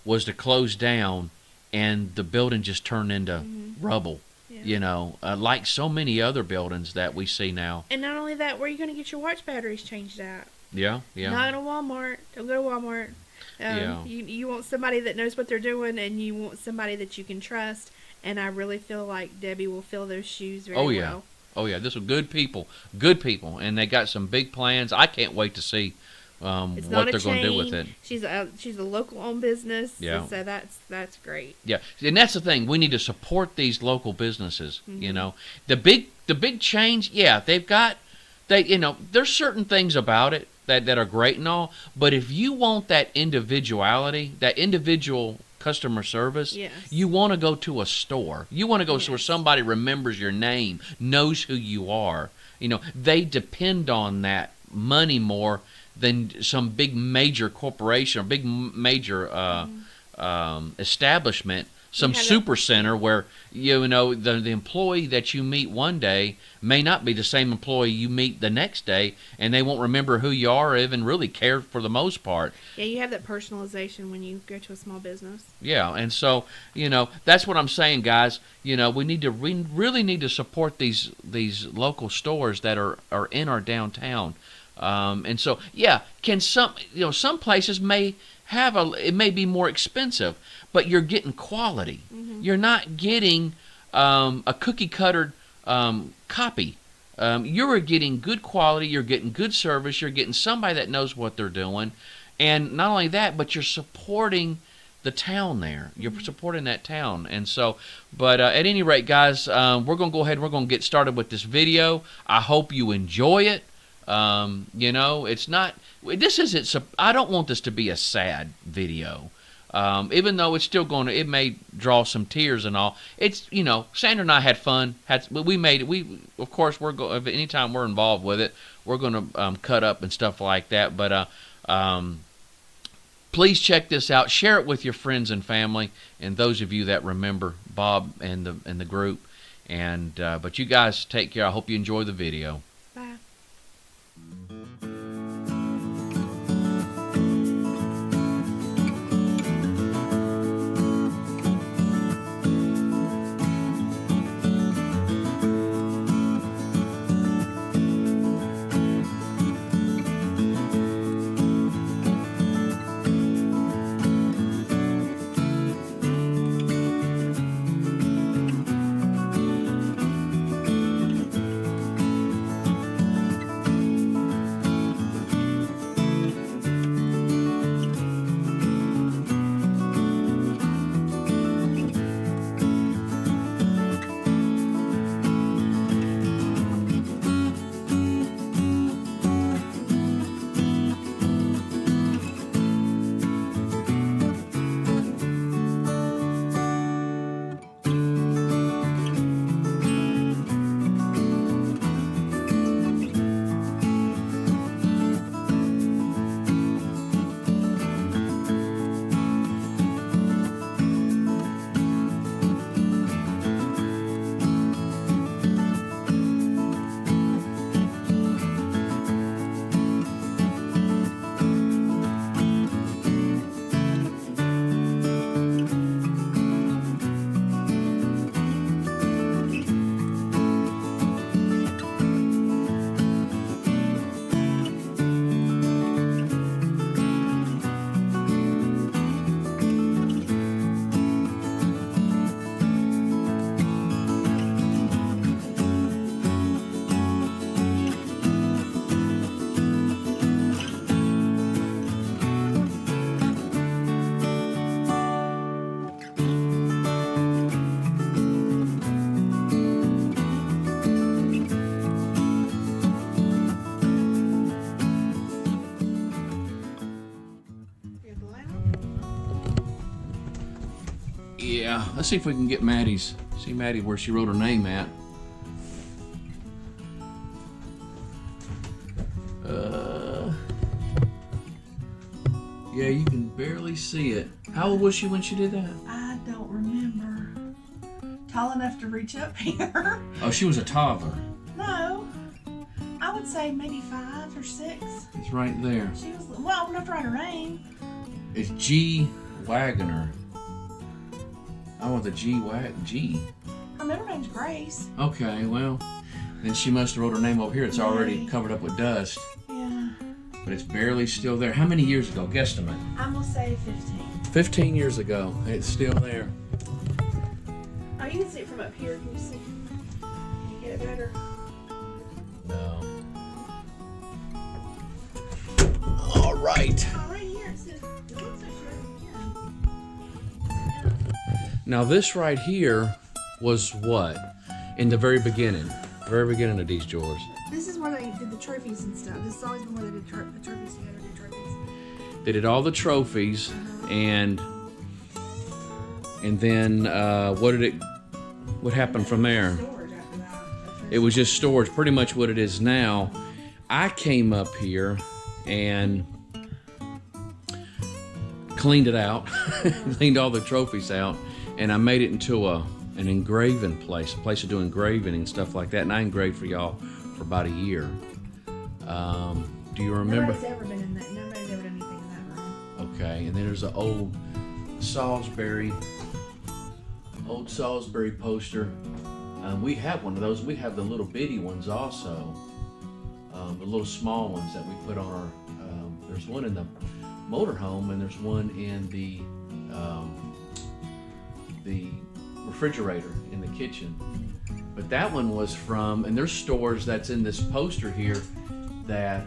A: was to close down and the building just turned into rubble. Yeah. Like so many other buildings that we see now.
B: And not only that, where are you going to get your watch batteries changed at?
A: Yeah.
B: Not at a Walmart. Don't go to Walmart. You want somebody that knows what they're doing, and you want somebody that you can trust. And I really feel like Debbie will fill those shoes very well.
A: Oh, yeah. This is good people, and they got some big plans. I can't wait to see what they're going to do with it.
B: She's a local-owned business,
A: yeah.
B: So that's great.
A: Yeah, and that's the thing. We need to support these local businesses. Mm-hmm. The big chains. Yeah, there's certain things about it that are great and all. But if you want that individuality, that individual customer service,
B: yes.
A: You want to go to a store. You want to go where somebody remembers your name, knows who you are. They depend on that money more than some big major corporation or big major establishment. some
B: You have
A: super center where the employee that you meet one day may not be the same employee you meet the next day, and they won't remember who you are or even really care for the most part.
B: Yeah, you have that personalization when you go to a small business.
A: Yeah, and so that's what I'm saying, guys. We really need to support these local stores that are in our downtown. And so, yeah, can some places may it may be more expensive, but you're getting quality.
B: Mm-hmm.
A: You're not getting a cookie cutter copy. You're getting good quality. You're getting good service. You're getting somebody that knows what they're doing, and not only that, but you're supporting the town there. You're supporting that town. And so, but at any rate, guys, we're going to go ahead and we're going to get started with this video. I hope you enjoy it. It's not, I don't want this to be a sad video. Even though it's still it may draw some tears and all. It's, Sandra and I had fun. Of course, anytime we're involved with it, we're going to cut up and stuff like that. But please check this out. Share it with your friends and family, and those of you that remember Bob and the group. And but you guys take care. I hope you enjoy the video.
B: Bye.
A: Yeah, let's see if we can get see Maddie where she wrote her name at. Yeah, you can barely see it. How old was she when she did that?
C: I don't remember. Tall enough to reach up here.
A: Oh, she was a toddler.
C: No. I would say maybe 5 or 6.
A: It's right there.
C: She was old enough to write her name.
A: It's G. Wagoner. I want the G.
C: Her middle name's Grace.
A: Okay, well, then she must have wrote her name over here. It's already
C: Maybe.
A: covered up with dust.
C: Yeah.
A: But it's barely still there. How many years ago? Guesstimate.
C: I'm going to say 15.
A: 15 years ago. It's still there.
C: Oh, you can see it from up here. Can you see? Can you get it better?
A: No. All right.
C: Oh, right here. It says, it looks like she wrote it again.
A: Now this right here was what? In the very beginning of these drawers.
C: This is where they did the trophies and stuff. This has always been where they did the trophies. You had to do trophies.
A: They did all the trophies, and then what happened from there?
C: Storage after that.
A: It was just storage, pretty much what it is now. I came up here and cleaned it out, cleaned all the trophies out, and I made it into an engraving place, a place to do engraving and stuff like that. And I engraved for y'all for about a year. Do you remember?
C: Nobody's ever been in that. Nobody's ever done anything in that room.
A: Okay, and then there's an old Salisbury poster. We have one of those. We have the little bitty ones also, the little small ones that we put on our. There's one in the motorhome, and there's one in the refrigerator in the kitchen. But that one was from, and there's stores that's in this poster here that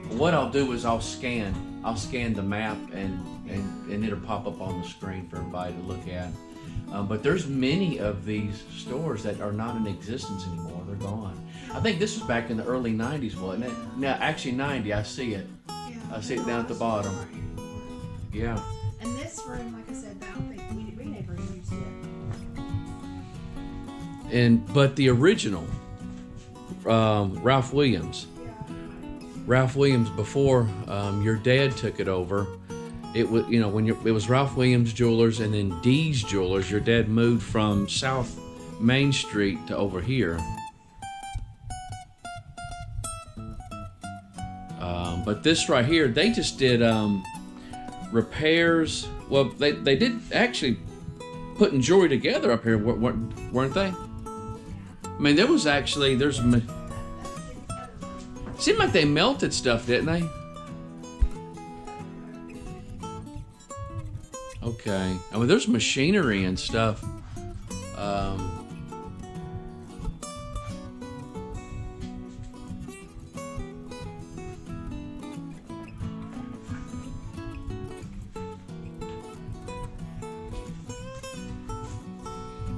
A: what I'll do is I'll scan the map and it'll pop up on the screen for everybody to look at. But there's many of these stores that are not in existence anymore. They're gone. I think this was back in the early 90s, wasn't it? Now, actually 90, I see it.
C: Yeah.
A: I see it down at the bottom. Yeah.
C: And this room, like I said, I don't think we never used it.
A: But the original, Ralph Williams. Ralph Williams, before your dad took it over, it was, you know, it was Ralph Williams Jewelers and then Dee's Jewelers. Your dad moved from South Main Street to over here. But this right here, they just did repairs. Well, they did actually putting jewelry together up here, weren't they? I mean, seemed like they melted stuff, didn't they? Okay. I mean, there's machinery and stuff.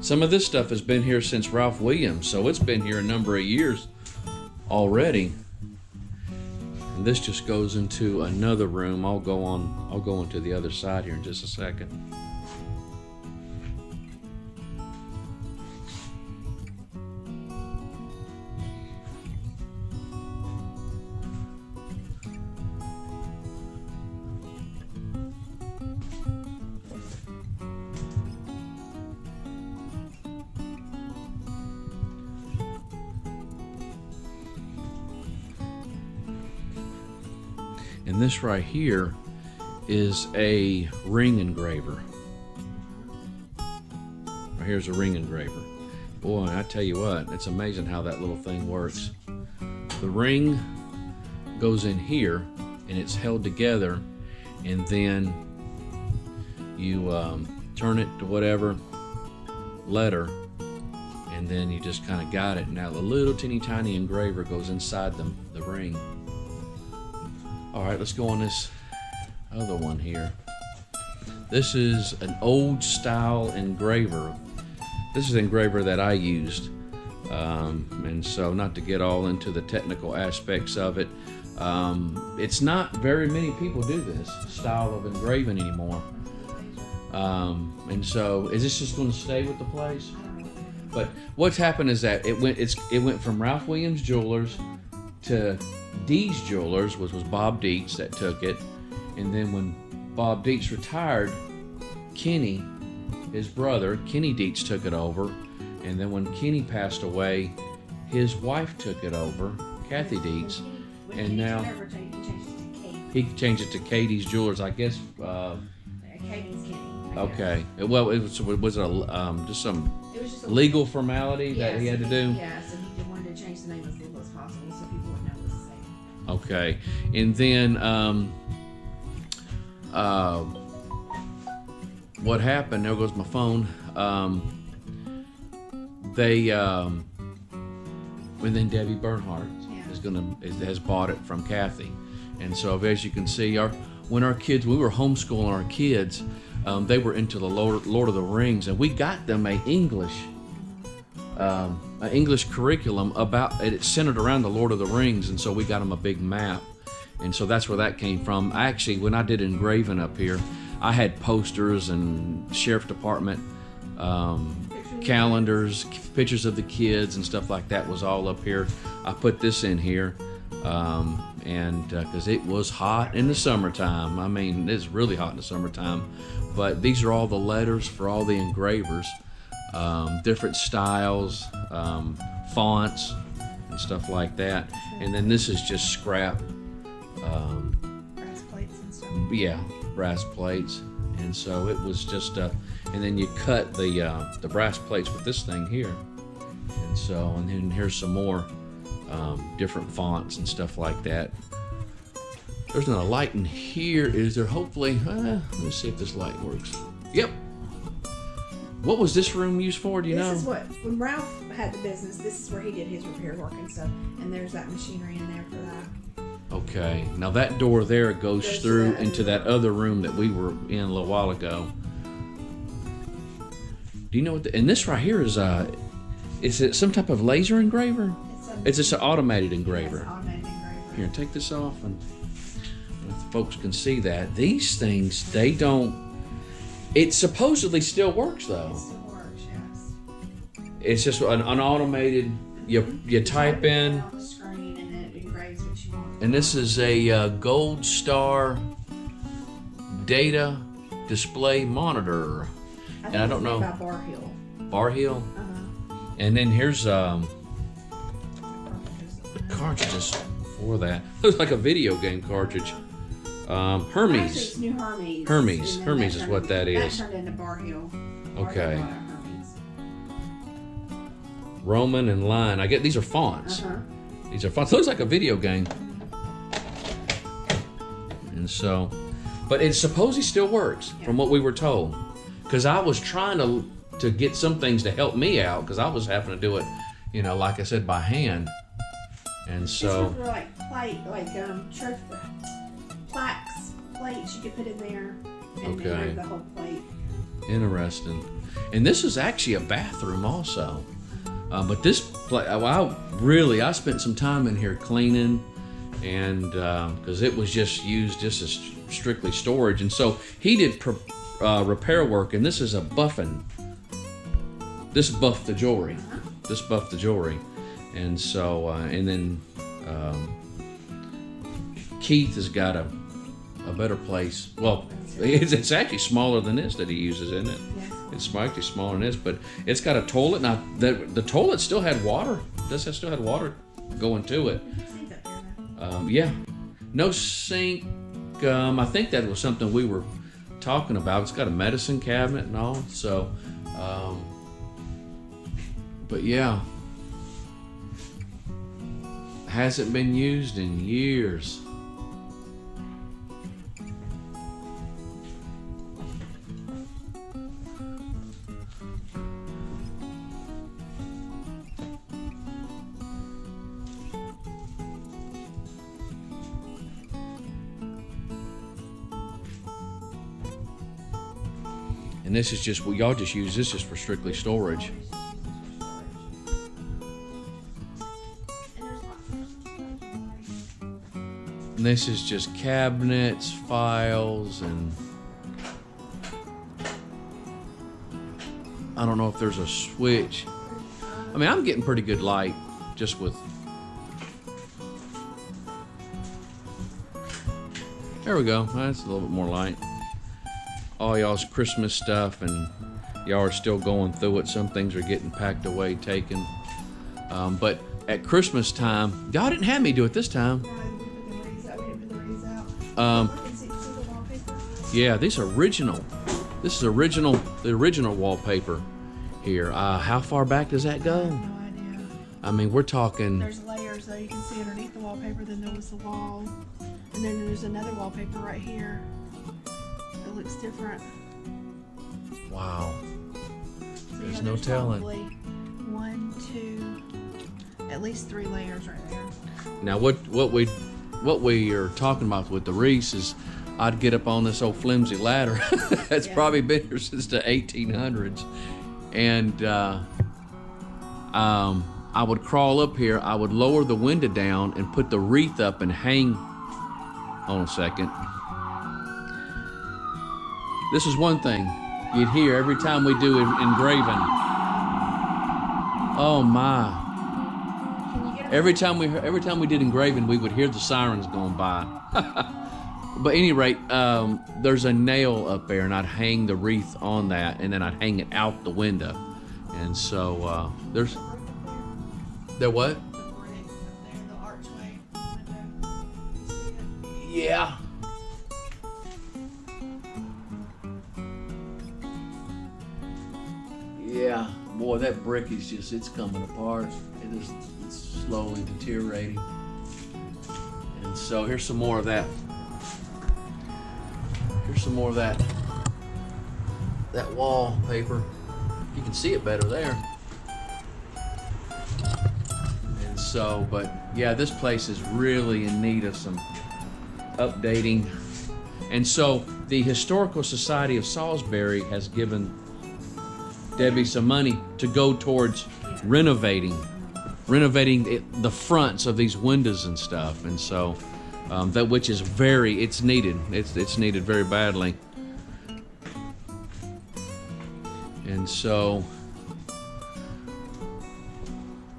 A: Some of this stuff has been here since Ralph Williams, so it's been here a number of years already. And this just goes into another room. I'll go into the other side here in just a second. And this right here is a ring engraver. Right here's a ring engraver. Boy, I tell you what, it's amazing how that little thing works. The ring goes in here and it's held together, and then you turn it to whatever letter, and then you just kind of got it. Now the little teeny tiny engraver goes inside the ring. All right, let's go on this other one here. This is an old style engraver. This is the engraver that I used. And so not to get all into the technical aspects of it, it's not very many people do this style of engraving anymore. And so is this just going to stay with the place? But what's happened is that it went from Ralph Williams Jewelers to Dee's Jewelers, which was Bob Dietz that took it. And then when Bob Dietz retired, Kenny, his brother, Kenny Dietz, took it over. And then when Kenny passed away, his wife took it over, Kathy Dietz. And now he changed it to Katie's Jewelers, I guess.
C: Katie's Kenny.
A: Okay. Well, was it just some legal formality that he had to do?
C: Yeah, so he wanted to change the name as little as possible so people would know it was the same.
A: Okay. And then what happened, there goes my phone. And then Debbie Bernhardt has bought it from Kathy. And so as you can see, when our kids, we were homeschooling our kids, they were into the Lord of the Rings, and we got them an English curriculum it's centered around the Lord of the Rings, and so we got them a big map, and so that's where that came from. Actually, when I did engraving up here, I had posters and sheriff department calendars, pictures of the kids and stuff like that was all up here. I put this in here, and because it was hot in the summertime. I mean, it's really hot in the summertime. But these are all the letters for all the engravers, different styles, fonts, and stuff like that. And then this is just scrap.
C: Brass plates and stuff.
A: Yeah, brass plates. And so it was just, and then you cut the brass plates with this thing here. And so, and then here's some more different fonts and stuff like that. There's not a light in here, is there? Hopefully, let's see if this light works. Yep. What was this room used for, do you know?
C: This is what, when Ralph had the business, this is where he did his repair work and stuff. And there's that machinery in there for that.
A: Okay, now that door there goes through
C: that
A: into that other room that we were in a little while ago. Do you know what? And this right here is it some type of laser engraver? It's just an automated engraver.
C: It's an automated engraver.
A: Here, take this off, and if folks can see that. These things, they don't. It supposedly still works though.
C: It still works, yes.
A: It's just an automated. You type in.
C: On the screen and it engraves what you want.
A: And this is a Gold Star data display monitor. And I don't know.
C: About Bar Hill.
A: Bar Hill. And then here's the cartridges for that. Looks like a video game cartridge.
C: Actually,
A: Hermes.
C: it's new Hermes.
A: Hermes.
C: And then
A: Hermes is what that is.
C: That turned into Bar Hill.
A: Okay.
C: Bar Hill Hermes.
A: Roman and line. I get these are fonts. These are fonts. Looks like a video game. And so, but it supposedly still works from what we were told. Because I was trying to get some things to help me out because I was having to do it, like I said, by hand. And so.
C: These were like plates you could put in there and engrave the whole plate.
A: Interesting. And this is actually a bathroom also. But this place, I spent some time in here cleaning, and because it was just used just as strictly storage. And so he did repair work, and this is a buffing. This buffed the jewelry. This buffed the jewelry. And so, and then Keith has got a better place. Well, it's actually smaller than this that he uses, isn't it?
C: Yes.
A: It's actually smaller than this, but it's got a toilet. Now, the toilet still had water. This still had water going to it.
C: Sink up here, though.
A: Yeah. No sink. I think that was something we were talking about. It's got a medicine cabinet and all. So, but yeah. Hasn't been used in years. And this is just, well, y'all just use this just for strictly storage. And this is just cabinets, files, and I don't know if there's a switch. I mean, I'm getting pretty good light just with. There we go. That's a little bit more light. All y'all's Christmas stuff, and y'all are still going through it. Some things are getting packed away, taken. But at Christmas time, y'all didn't have me do it this time.
C: We didn't put the rays out. See the wallpaper?
A: Yeah, these are original. This is the original wallpaper here. How far back does that go?
C: No idea.
A: I mean, we're talking.
C: There's layers though. You can see underneath the wallpaper. Then there was the wall, and then there's another wallpaper right here. It looks different.
A: Wow.
C: So
A: There's no telling.
C: Probably 1, 2, at least 3 layers right there.
A: Now, what we are talking about with the wreaths is, I'd get up on this old flimsy ladder that's probably been here since the 1800s, and I would crawl up here. I would lower the window down and put the wreath up and hang. Hold on a second. This is one thing you'd hear every time we do engraving. Oh my.
C: Can you get
A: Every time we did engraving, we would hear the sirens going by. But at any rate, there's a nail up there, and I'd hang the wreath on that, and then I'd hang it out the window. And so there's there what?
C: The bricks up there, the archway window. You see it?
A: Yeah. Yeah, boy, that brick is it's coming apart. It's slowly deteriorating. And so here's some more of that. Here's some more of that wallpaper. You can see it better there. And so, but yeah, this place is really in need of some updating. And so the Historical Society of Salisbury has given Debbie some money to go towards renovating the fronts of these windows and stuff. And so that which is it's needed. It's needed very badly. And so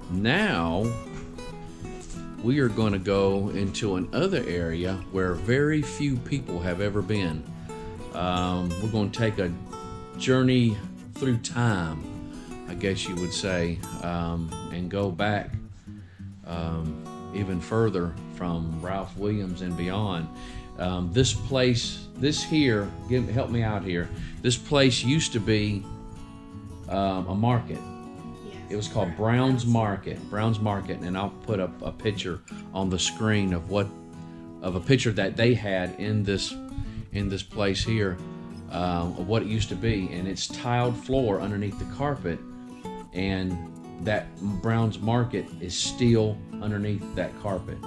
A: now we are going to go into another area where very few people have ever been. We're going to take a journey through time, I guess you would say, and go back even further from Ralph Williams and beyond. This place, help me out here. This place used to be a market.
C: Yes.
A: It was called Brown's Market, and I'll put up a picture on the screen of a picture that they had in this place here. Of what it used to be, and it's tiled floor underneath the carpet, and that Brown's Market is still underneath that carpet.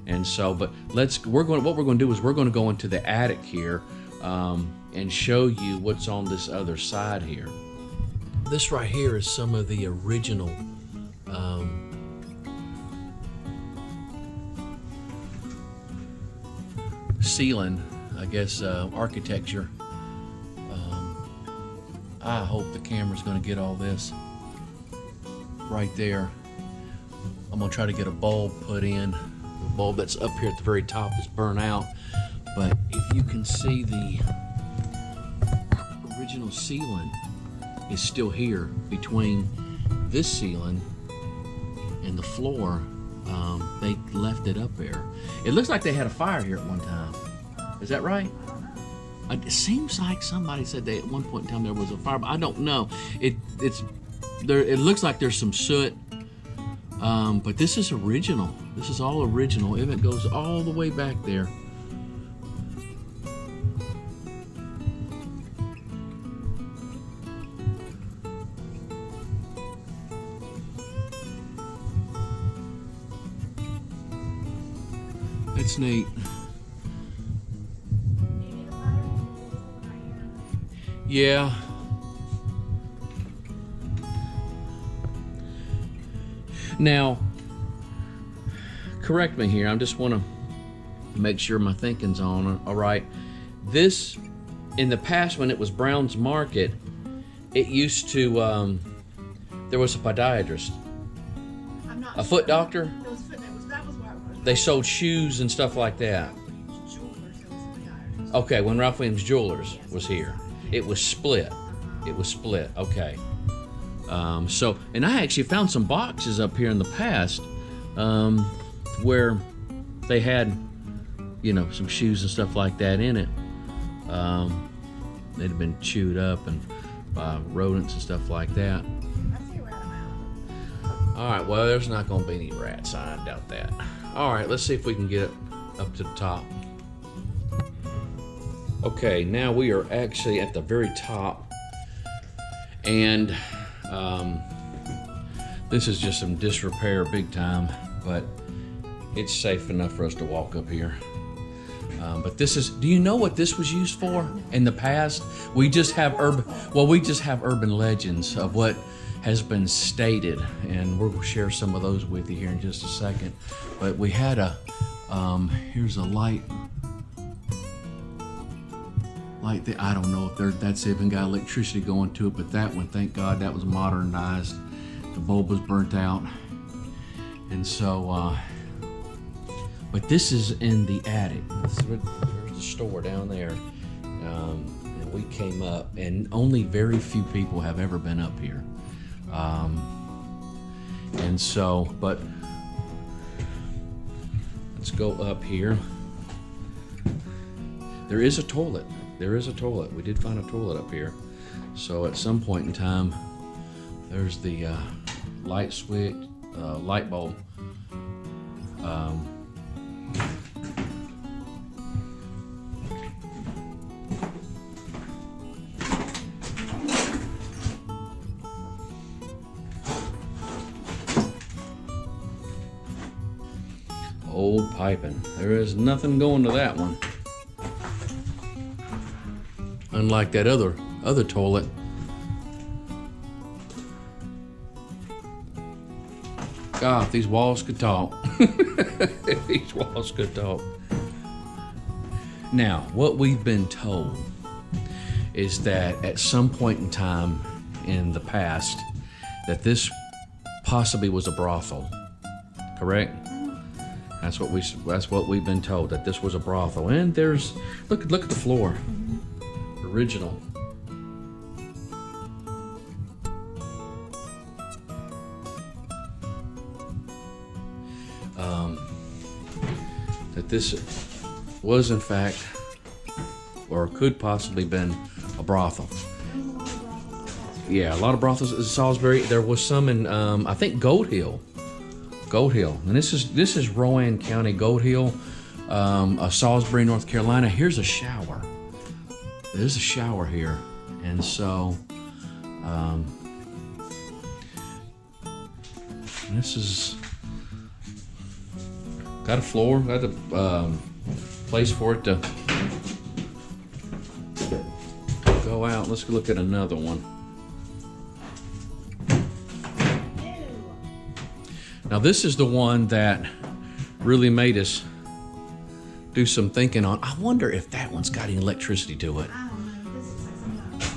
A: And so, but what we're going to do is we're going to go into the attic here and show you what's on this other side here. This right here is some of the original ceiling, I guess, architecture. I hope the camera's going to get all this right there. I'm going to try to get a bulb put in. The bulb that's up here at the very top is burnt out. But if you can see, the original ceiling is still here between this ceiling and the floor. They left it up there. It looks like they had a fire here at one time. Is that right? It seems like somebody said that at one point in time there was a fire, but I don't know. It looks like there's some soot, but this is original. This is all original. It goes all the way back there. That's neat. Yeah. Now, correct me here. I just want to make sure my thinking's on it. All right. This, in the past, when it was Brown's Market, it used to, there was a podiatrist, a foot doctor.
C: That was where it was.
A: They sold shoes and stuff like that. Okay, when Ralph Williams Jewelers was here. It was split. Okay. So, and I actually found some boxes up here in the past where they had, some shoes and stuff like that in it. They'd have been chewed up and by rodents and stuff like that.
C: I see a rat amount.
A: All right. Well, there's not going to be any rats. I doubt that. All right. Let's see if we can get it up to the top. Okay, now we are actually at the very top, and this is just some disrepair big time, but it's safe enough for us to walk up here. But this is, do you know what this was used for in the past? We just have urban legends of what has been stated, and we'll share some of those with you here in just a second. But we had here's a light. I don't know if that's even got electricity going to it, but that one, thank God, that was modernized. The bulb was burnt out. And so, but this is in the attic. There's the store down there. And we came up, and only very few people have ever been up here. And so, but let's go up here. There is a toilet. There is a toilet. We did find a toilet up here. So at some point in time, there's the light switch, light bulb. Old piping. There is nothing going to that one. Unlike that other toilet. God, if these walls could talk. If these walls could talk. Now, what we've been told is that at some point in time in the past, that this possibly was a brothel. Correct? That's what we've been told, that this was a brothel. And there's look at the floor. Original. That this was in fact, or could possibly been a brothel. Yeah, a lot of brothels in Salisbury. There was some in I think Gold Hill. And this is Rowan County, Gold Hill, Salisbury, North Carolina. Here's a shower. There's a shower here, and so this is got a floor, got a place for it to go out. Let's look at another one. Now this is the one that really made us do some thinking on. I wonder if that one's got any electricity to it.
C: I don't know. This looks like something else.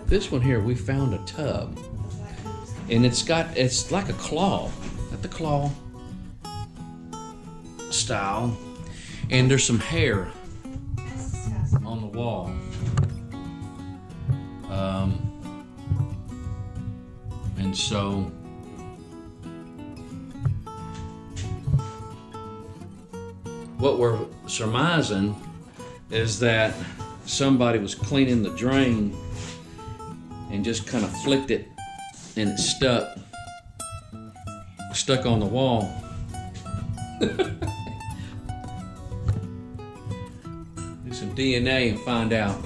A: This one here, we found a tub, and it's like a claw, at the claw style, and there's some hair on the wall. And so what we're surmising is that somebody was cleaning the drain and just kind of flicked it, and it stuck on the wall. Do some DNA and find out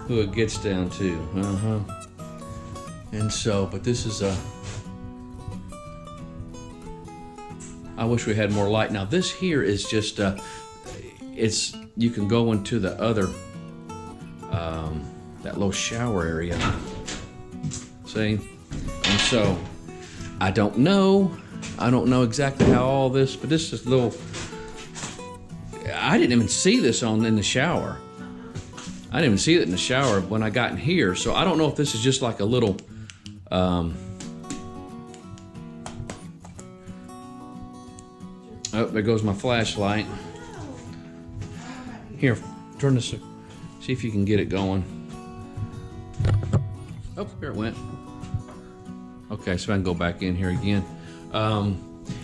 A: who it gets down to. And so, but this is I wish we had more light. Now this here is just you can go into the other that little shower area. See? And so I don't know exactly how all this, but this is little. I didn't even see this in the shower. I didn't even see it in the shower when I got in here. So I don't know if this is just like a little oh, there goes my flashlight. Here, turn this, see if you can get it going. Oh, here it went. Okay, so I can go back in here again.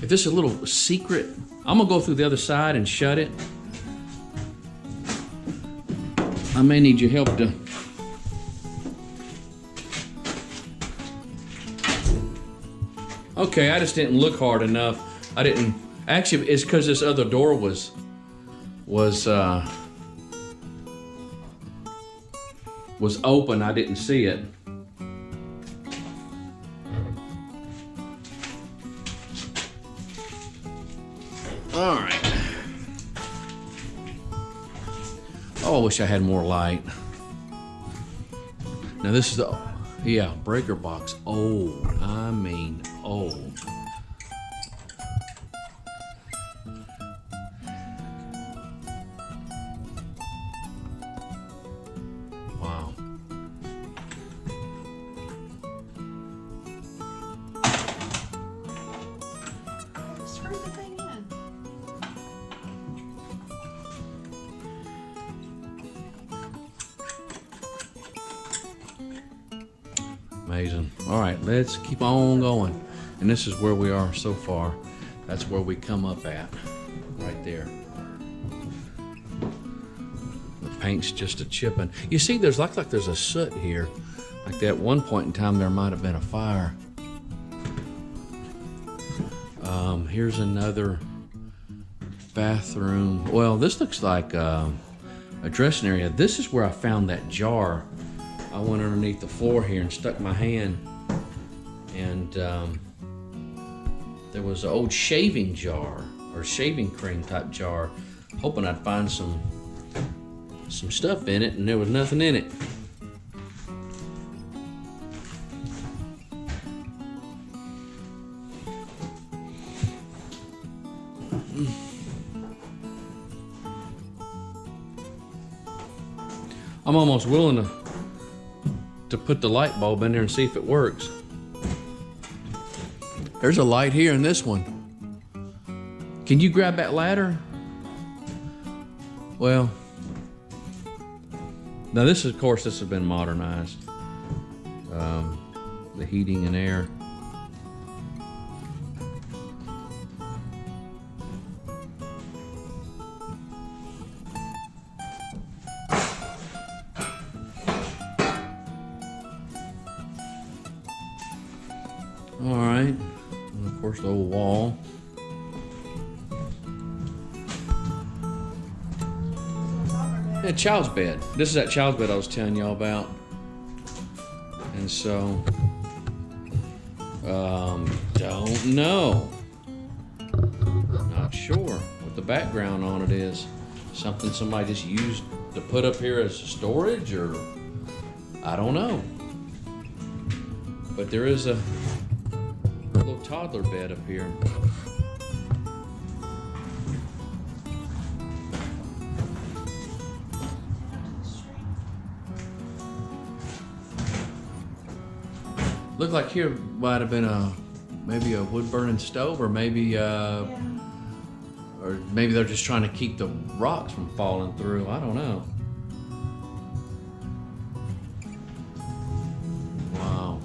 A: If this is a little secret, I'm gonna go through the other side and shut it. I may need your help to. Okay, I just didn't look hard enough. I didn't. Actually, it's because this other door was open. I didn't see it. All right. Oh, I wish I had more light. Now this is the breaker box. Old. I mean old.
C: screwed the thing in.
A: Amazing. All right, let's keep on going. And this is where we are so far. That's where we come up at, right there. The paint's just a chipping. You see, there's like there's a soot here. Like at one point in time, there might have been a fire. Here's another bathroom. Well, this looks like a dressing area. This is where I found that jar. I went underneath the floor here and stuck my hand, and there was an old shaving jar or shaving cream type jar, hoping I'd find some stuff in it, and there was nothing in it. I'm almost willing to put the light bulb in there and see if it works. There's a light here in this one. Can you grab that ladder? Well, now this is, of course, this has been modernized. The heating and air. All right, and of course the old wall. Yeah, child's bed. This is that child's bed I was telling y'all about. And so, don't know. Not sure what the background on it is. Something somebody just used to put up here as storage, or I don't know. But there is a little toddler bed up here. Looked like here might have been maybe a wood burning stove, or maybe or maybe they're just trying to keep the rocks from falling through. I don't know. Wow.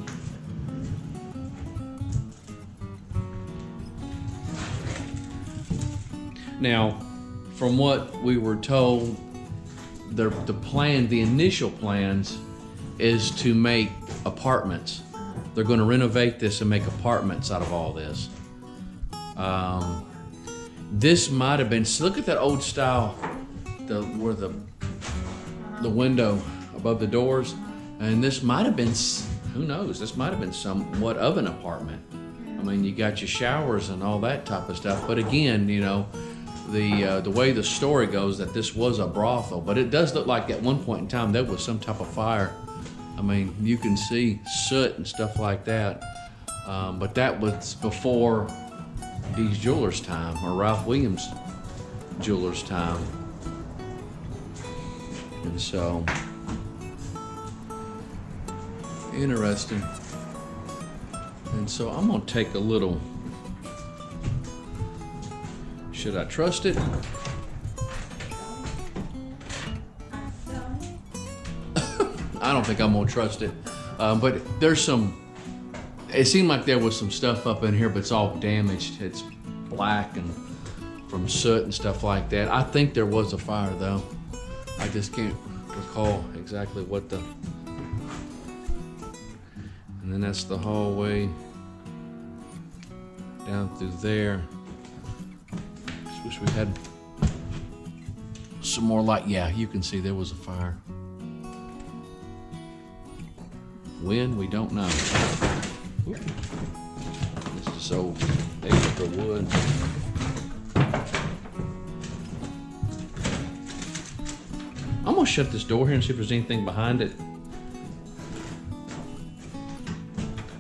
A: Now, from what we were told, the initial plans is to make apartments. They're going to renovate this and make apartments out of all this. This might have been, so look at that old style, where the window above the doors, and this might have been, who knows, this might have been somewhat of an apartment. I mean, you got your showers and all that type of stuff, but again, you know, the way the story goes that this was a brothel, but it does look like at one point in time there was some type of fire. I mean, you can see soot and stuff like that, but that was before Dee's Jewelers' time, or Ralph Williams' Jewelers' time. And so, interesting. And so I'm gonna take a little, should I trust it? I don't think I'm gonna trust it, but there's some, it seemed like there was some stuff up in here, but it's all damaged. It's black and from soot and stuff like that. I think there was a fire though. I just can't recall exactly what the, and then that's the hallway down through there. Just wish we had some more light. Yeah, you can see there was a fire. When, we don't know. Ooh. This is old paper wood. I'm gonna shut this door here and see if there's anything behind it.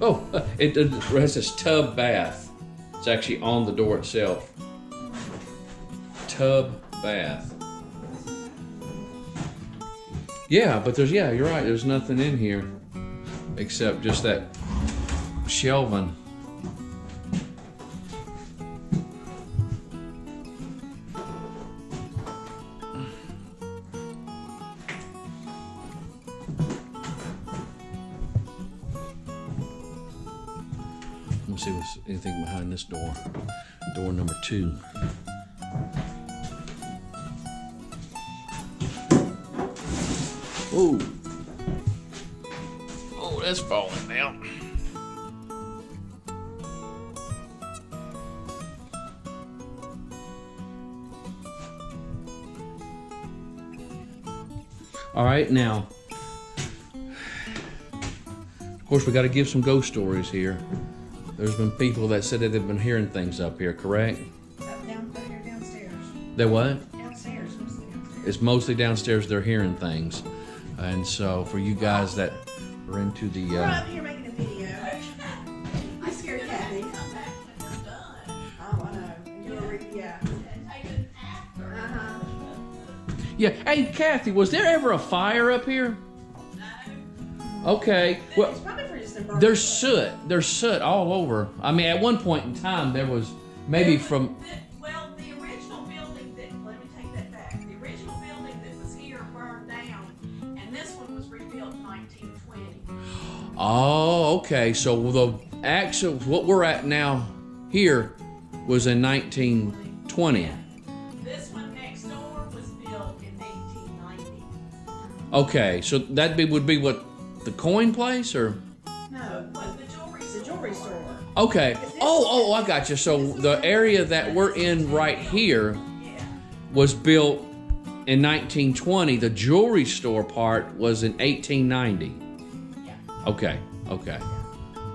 A: Oh, it has this tub bath. It's actually on the door itself. Tub bath. Yeah, but there's, yeah, you're right, there's nothing in here except just that shelving. me see if there's anything behind this door. Door number 2. Whoa. Oh, that's falling down. All right, now, of course, we got to give some ghost stories here. There's been people that said that they've been hearing things up here, correct?
C: Downstairs.
A: They what?
C: Downstairs, mostly downstairs.
A: It's mostly downstairs they're hearing things. And so for you guys that are into the...
C: We're up here making a video. I scared Kathy. Oh, I know. And you were, yeah. Uh-huh.
A: Yeah, hey, Kathy, was there ever a fire up here? Okay, well,
C: It's probably for just a burn.
A: there's soot all over. I mean, at one point in time, there was maybe from...
D: Well, the original building let me take that back. The original building that was here burned down, and this one was rebuilt in 1920.
A: Oh, okay, so the actual, what we're at now here was in 1920.
D: This one next door was built in 1890.
A: Okay, so that would be what, the coin place, or?
C: No,
D: Was the jewelry
C: it's
D: store?
C: a jewelry store.
A: Okay, oh, I got you. So the area that we're in right here
D: Yeah.
A: was built in 1920. The jewelry store part was in 1890.
D: Yeah.
A: Okay.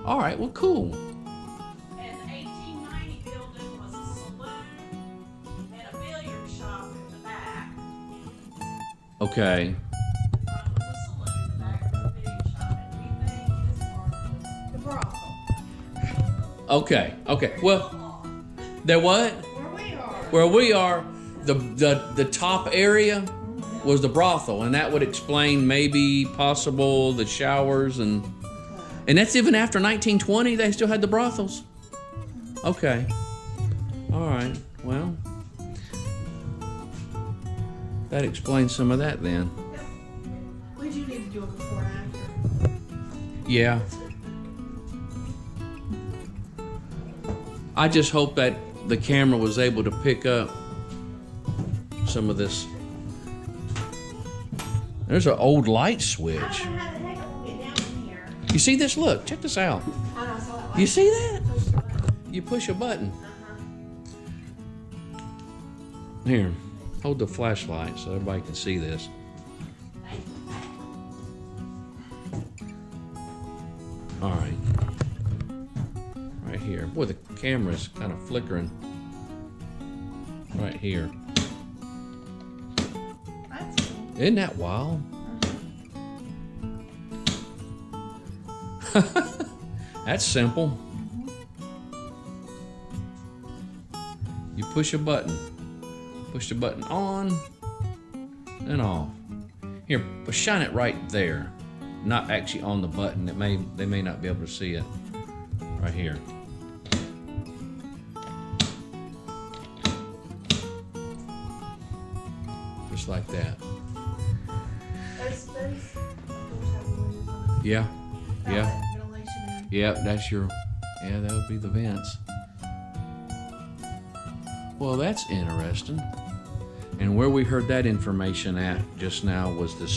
A: All right, well, cool.
D: And the 1890 building was a saloon and a billiard shop in the back.
A: Okay.
D: The front was a saloon, the back was a billiard shop, and we think this part was
C: The brothel.
A: Okay. Well, there what?
C: Where we are.
A: Where we are, the top area was the brothel, and that would explain maybe possible the showers and that's even after 1920. They still had the brothels. Okay. All right. Well, that explains some of that then.
C: We do need to do a before and after.
A: Yeah. I just hope that the camera was able to pick up some of this. There's an old light switch.
C: I don't know how the heck it will get down from here.
A: You see this? Look, check this out.
C: I know, I saw that
A: You
C: light.
A: see that?
C: Push the button.
A: You push a button.
C: Uh-huh.
A: Here, hold the flashlight so everybody can see this. All right. Right here. Boy, the camera's kind of flickering. Right here.
C: That's cool.
A: Isn't that wild? That's simple. You push a button. Push the button on and off. Here, but shine it right there. Not actually on the button. They may not be able to see it. Right here. Just like that.
C: Those doors have windows on it.
A: Yeah. Yeah.
C: Outlet ventilation and-
A: Yep, that's your, yeah, that would be the vents. Well, that's interesting. And where we heard that information at just now was the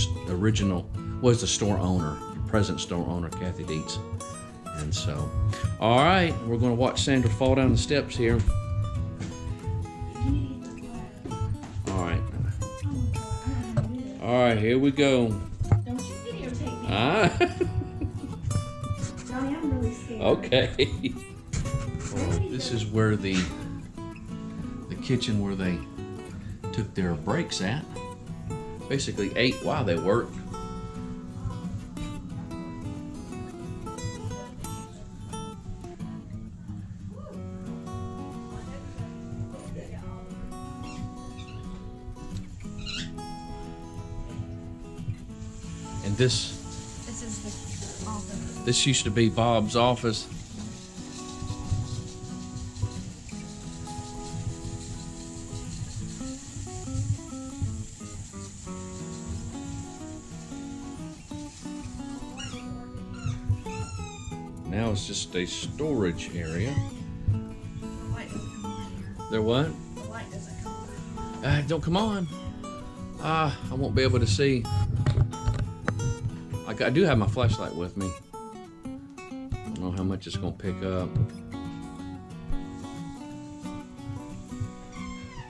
A: store owner, the present store owner, Kathy Dietz. And so, all right, we're going to watch Sandra fall down the steps here.
C: You need to get the ladder.
A: All right,
C: Oh my God, I don't know how to do
A: all right, here we go.
C: that. Don't you videotape me.
A: Ah,
C: Johnny, I'm really scared.
A: okay. Well, this is where the kitchen where they took their breaks at. Basically ate while they worked. And this
C: This is the office.
A: This used to be Bob's office. Now it's just a storage area.
C: The light doesn't come on here.
A: There what?
C: The light doesn't come on.
A: Don't come on. I won't be able to see. I do have my flashlight with me. I don't know how much it's gonna pick up.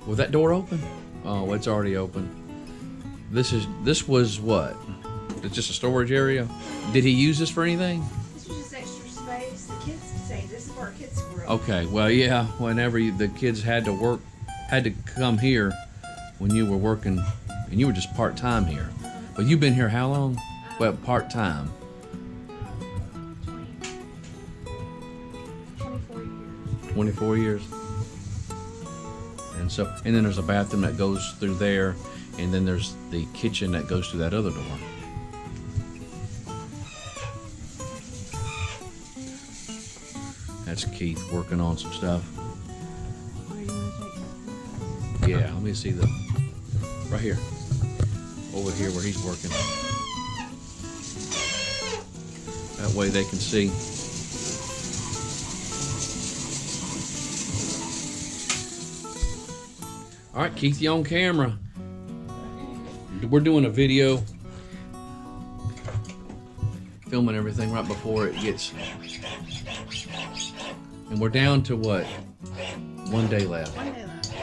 A: Was that door open? Oh, it's already open. This was what? It's just a storage area. Did he use this for anything?
C: This was just extra space. The kids say this is where our kids grew up.
A: Okay, well, yeah. Whenever the kids had to come here when you were working, and you were just part time here. But you've been here how long? Well, part time.
C: 24 years.
A: 24 years. And then there's a bathroom that goes through there, and then there's the kitchen that goes through that other door. That's Keith working on some stuff.
C: Where you want to take
A: Yeah, let me see right here. Over here where he's working. That way they can see. All right, Keith, you on camera. We're doing a video, filming everything right before it gets. And we're down to what? 1 day left.
C: 1 day left.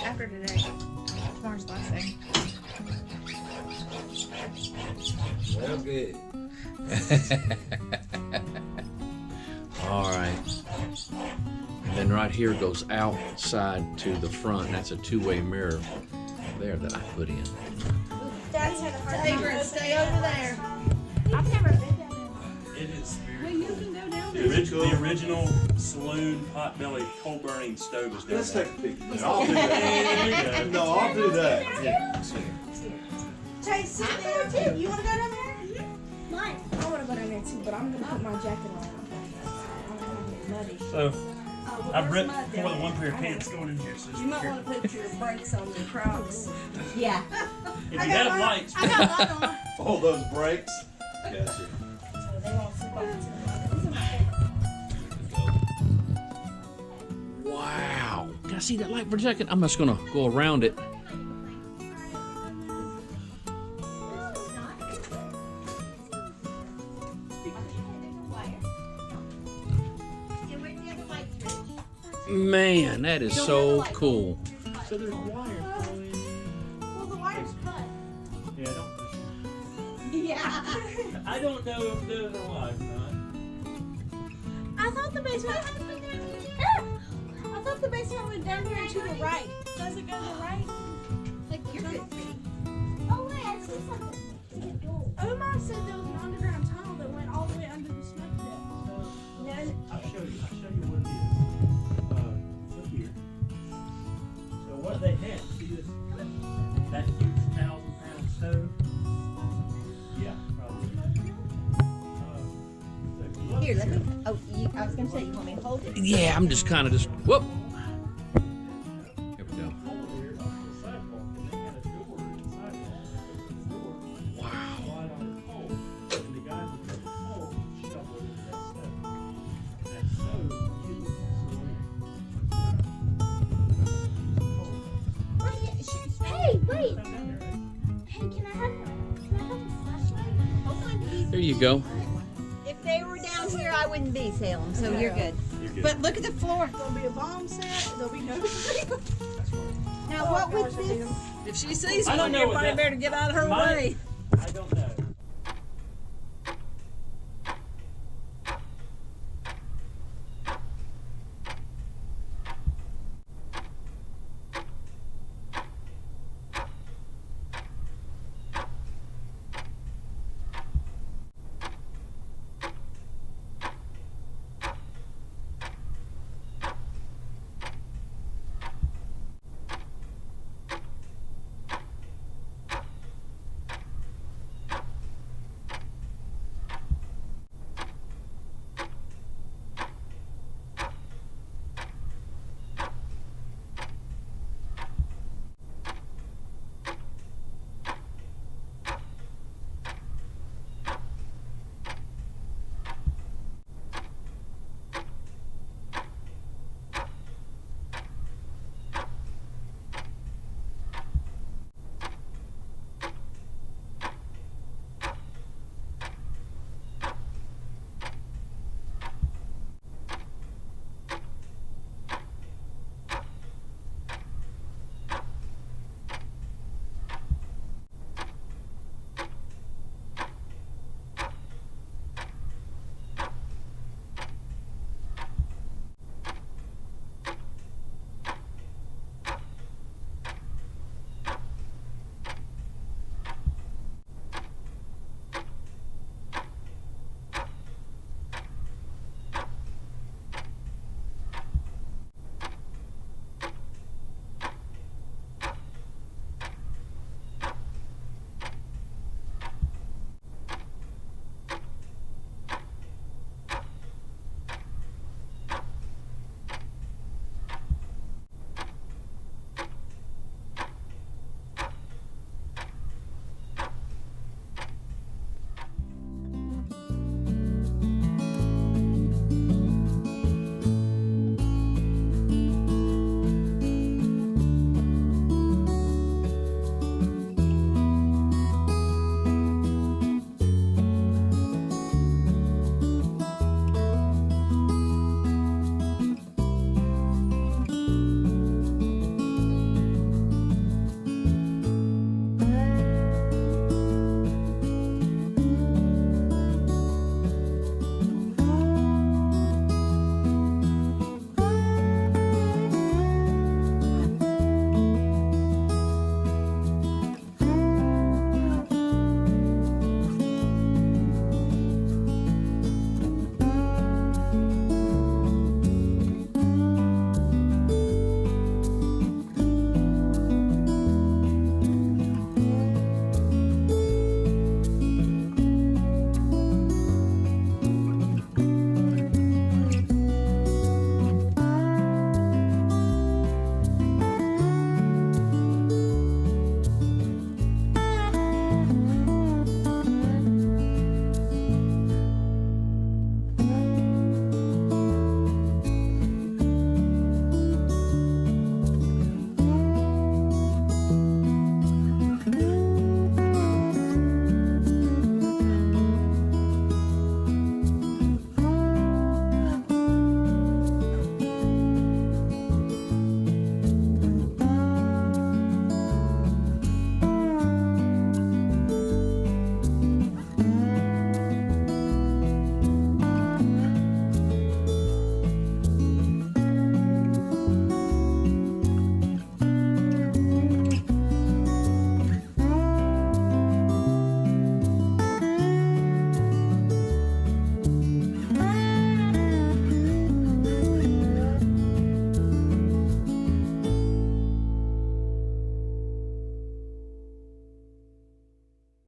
C: After today. Tomorrow's the last day.
E: Well, good.
A: All right. And then right here goes outside to the front. That's a two-way mirror there that I put in.
C: Dad's had a hard time. We're gonna stay over there.
F: I've never been down there.
G: It is
C: Well, you can go down
G: the, the original saloon potbelly coal burning stove is down
E: Let's
G: there.
E: take a picture. I'll do that. No, I'll do that. Yeah.
C: Chase, sit there too. You wanna go down there?
F: Mine. I want to go down there too, but I'm gonna put my jacket on. I don't want to get muddy.
G: So I've ripped
F: mud
G: more
F: down
G: than one
F: there.
G: pair of pants going in here. So
F: You might want to put your brakes on your Crocs. Yeah.
G: if you have lights,
F: I got light on.
E: Hold those brakes. Gotcha.
F: So they won't slip off into the mud.
A: Wow. Can I see that light for a second? I'm just gonna go around it. Man, that is so cool.
G: so there's wire going.
F: Well, the wire's cut.
G: Yeah, don't.
F: Yeah.
G: I don't know if those are live or not.
F: I thought the basement. I thought the basement went down here and to the right. Does it go to the right?
B: Like you're good.
F: Oh wait, I see something. It's a door. Omar said there was an underground tunnel that went all the way under the smoke pit. Then
G: I'll show you what it is. Look here. So what they had, see this, that huge 1,000-pound stove? Yeah, probably. So
H: Here, let me. Oh, I was gonna say, you want me to hold it?
A: Yeah, I'm just kind of just. Whoop. Here we go.
G: here on the sidewalk, and they had a door in the sidewalk. The door
A: Wow.
G: slide on the pole, and the guys would take the pole and shovel it into that stove. And that stove used to
F: hey, wait.
G: down there, right?
F: Hey, can I have a flashlight?
A: There you go.
H: If they were down here, I wouldn't be, Salem, so you're good.
G: You're good.
C: But look at the floor. There'll be a bomb set. There'll be no.
H: Now, what would this?
C: If she sees
G: I don't know what
C: everybody
G: that-
C: better get out of her
G: My-
C: way.
G: I don't know.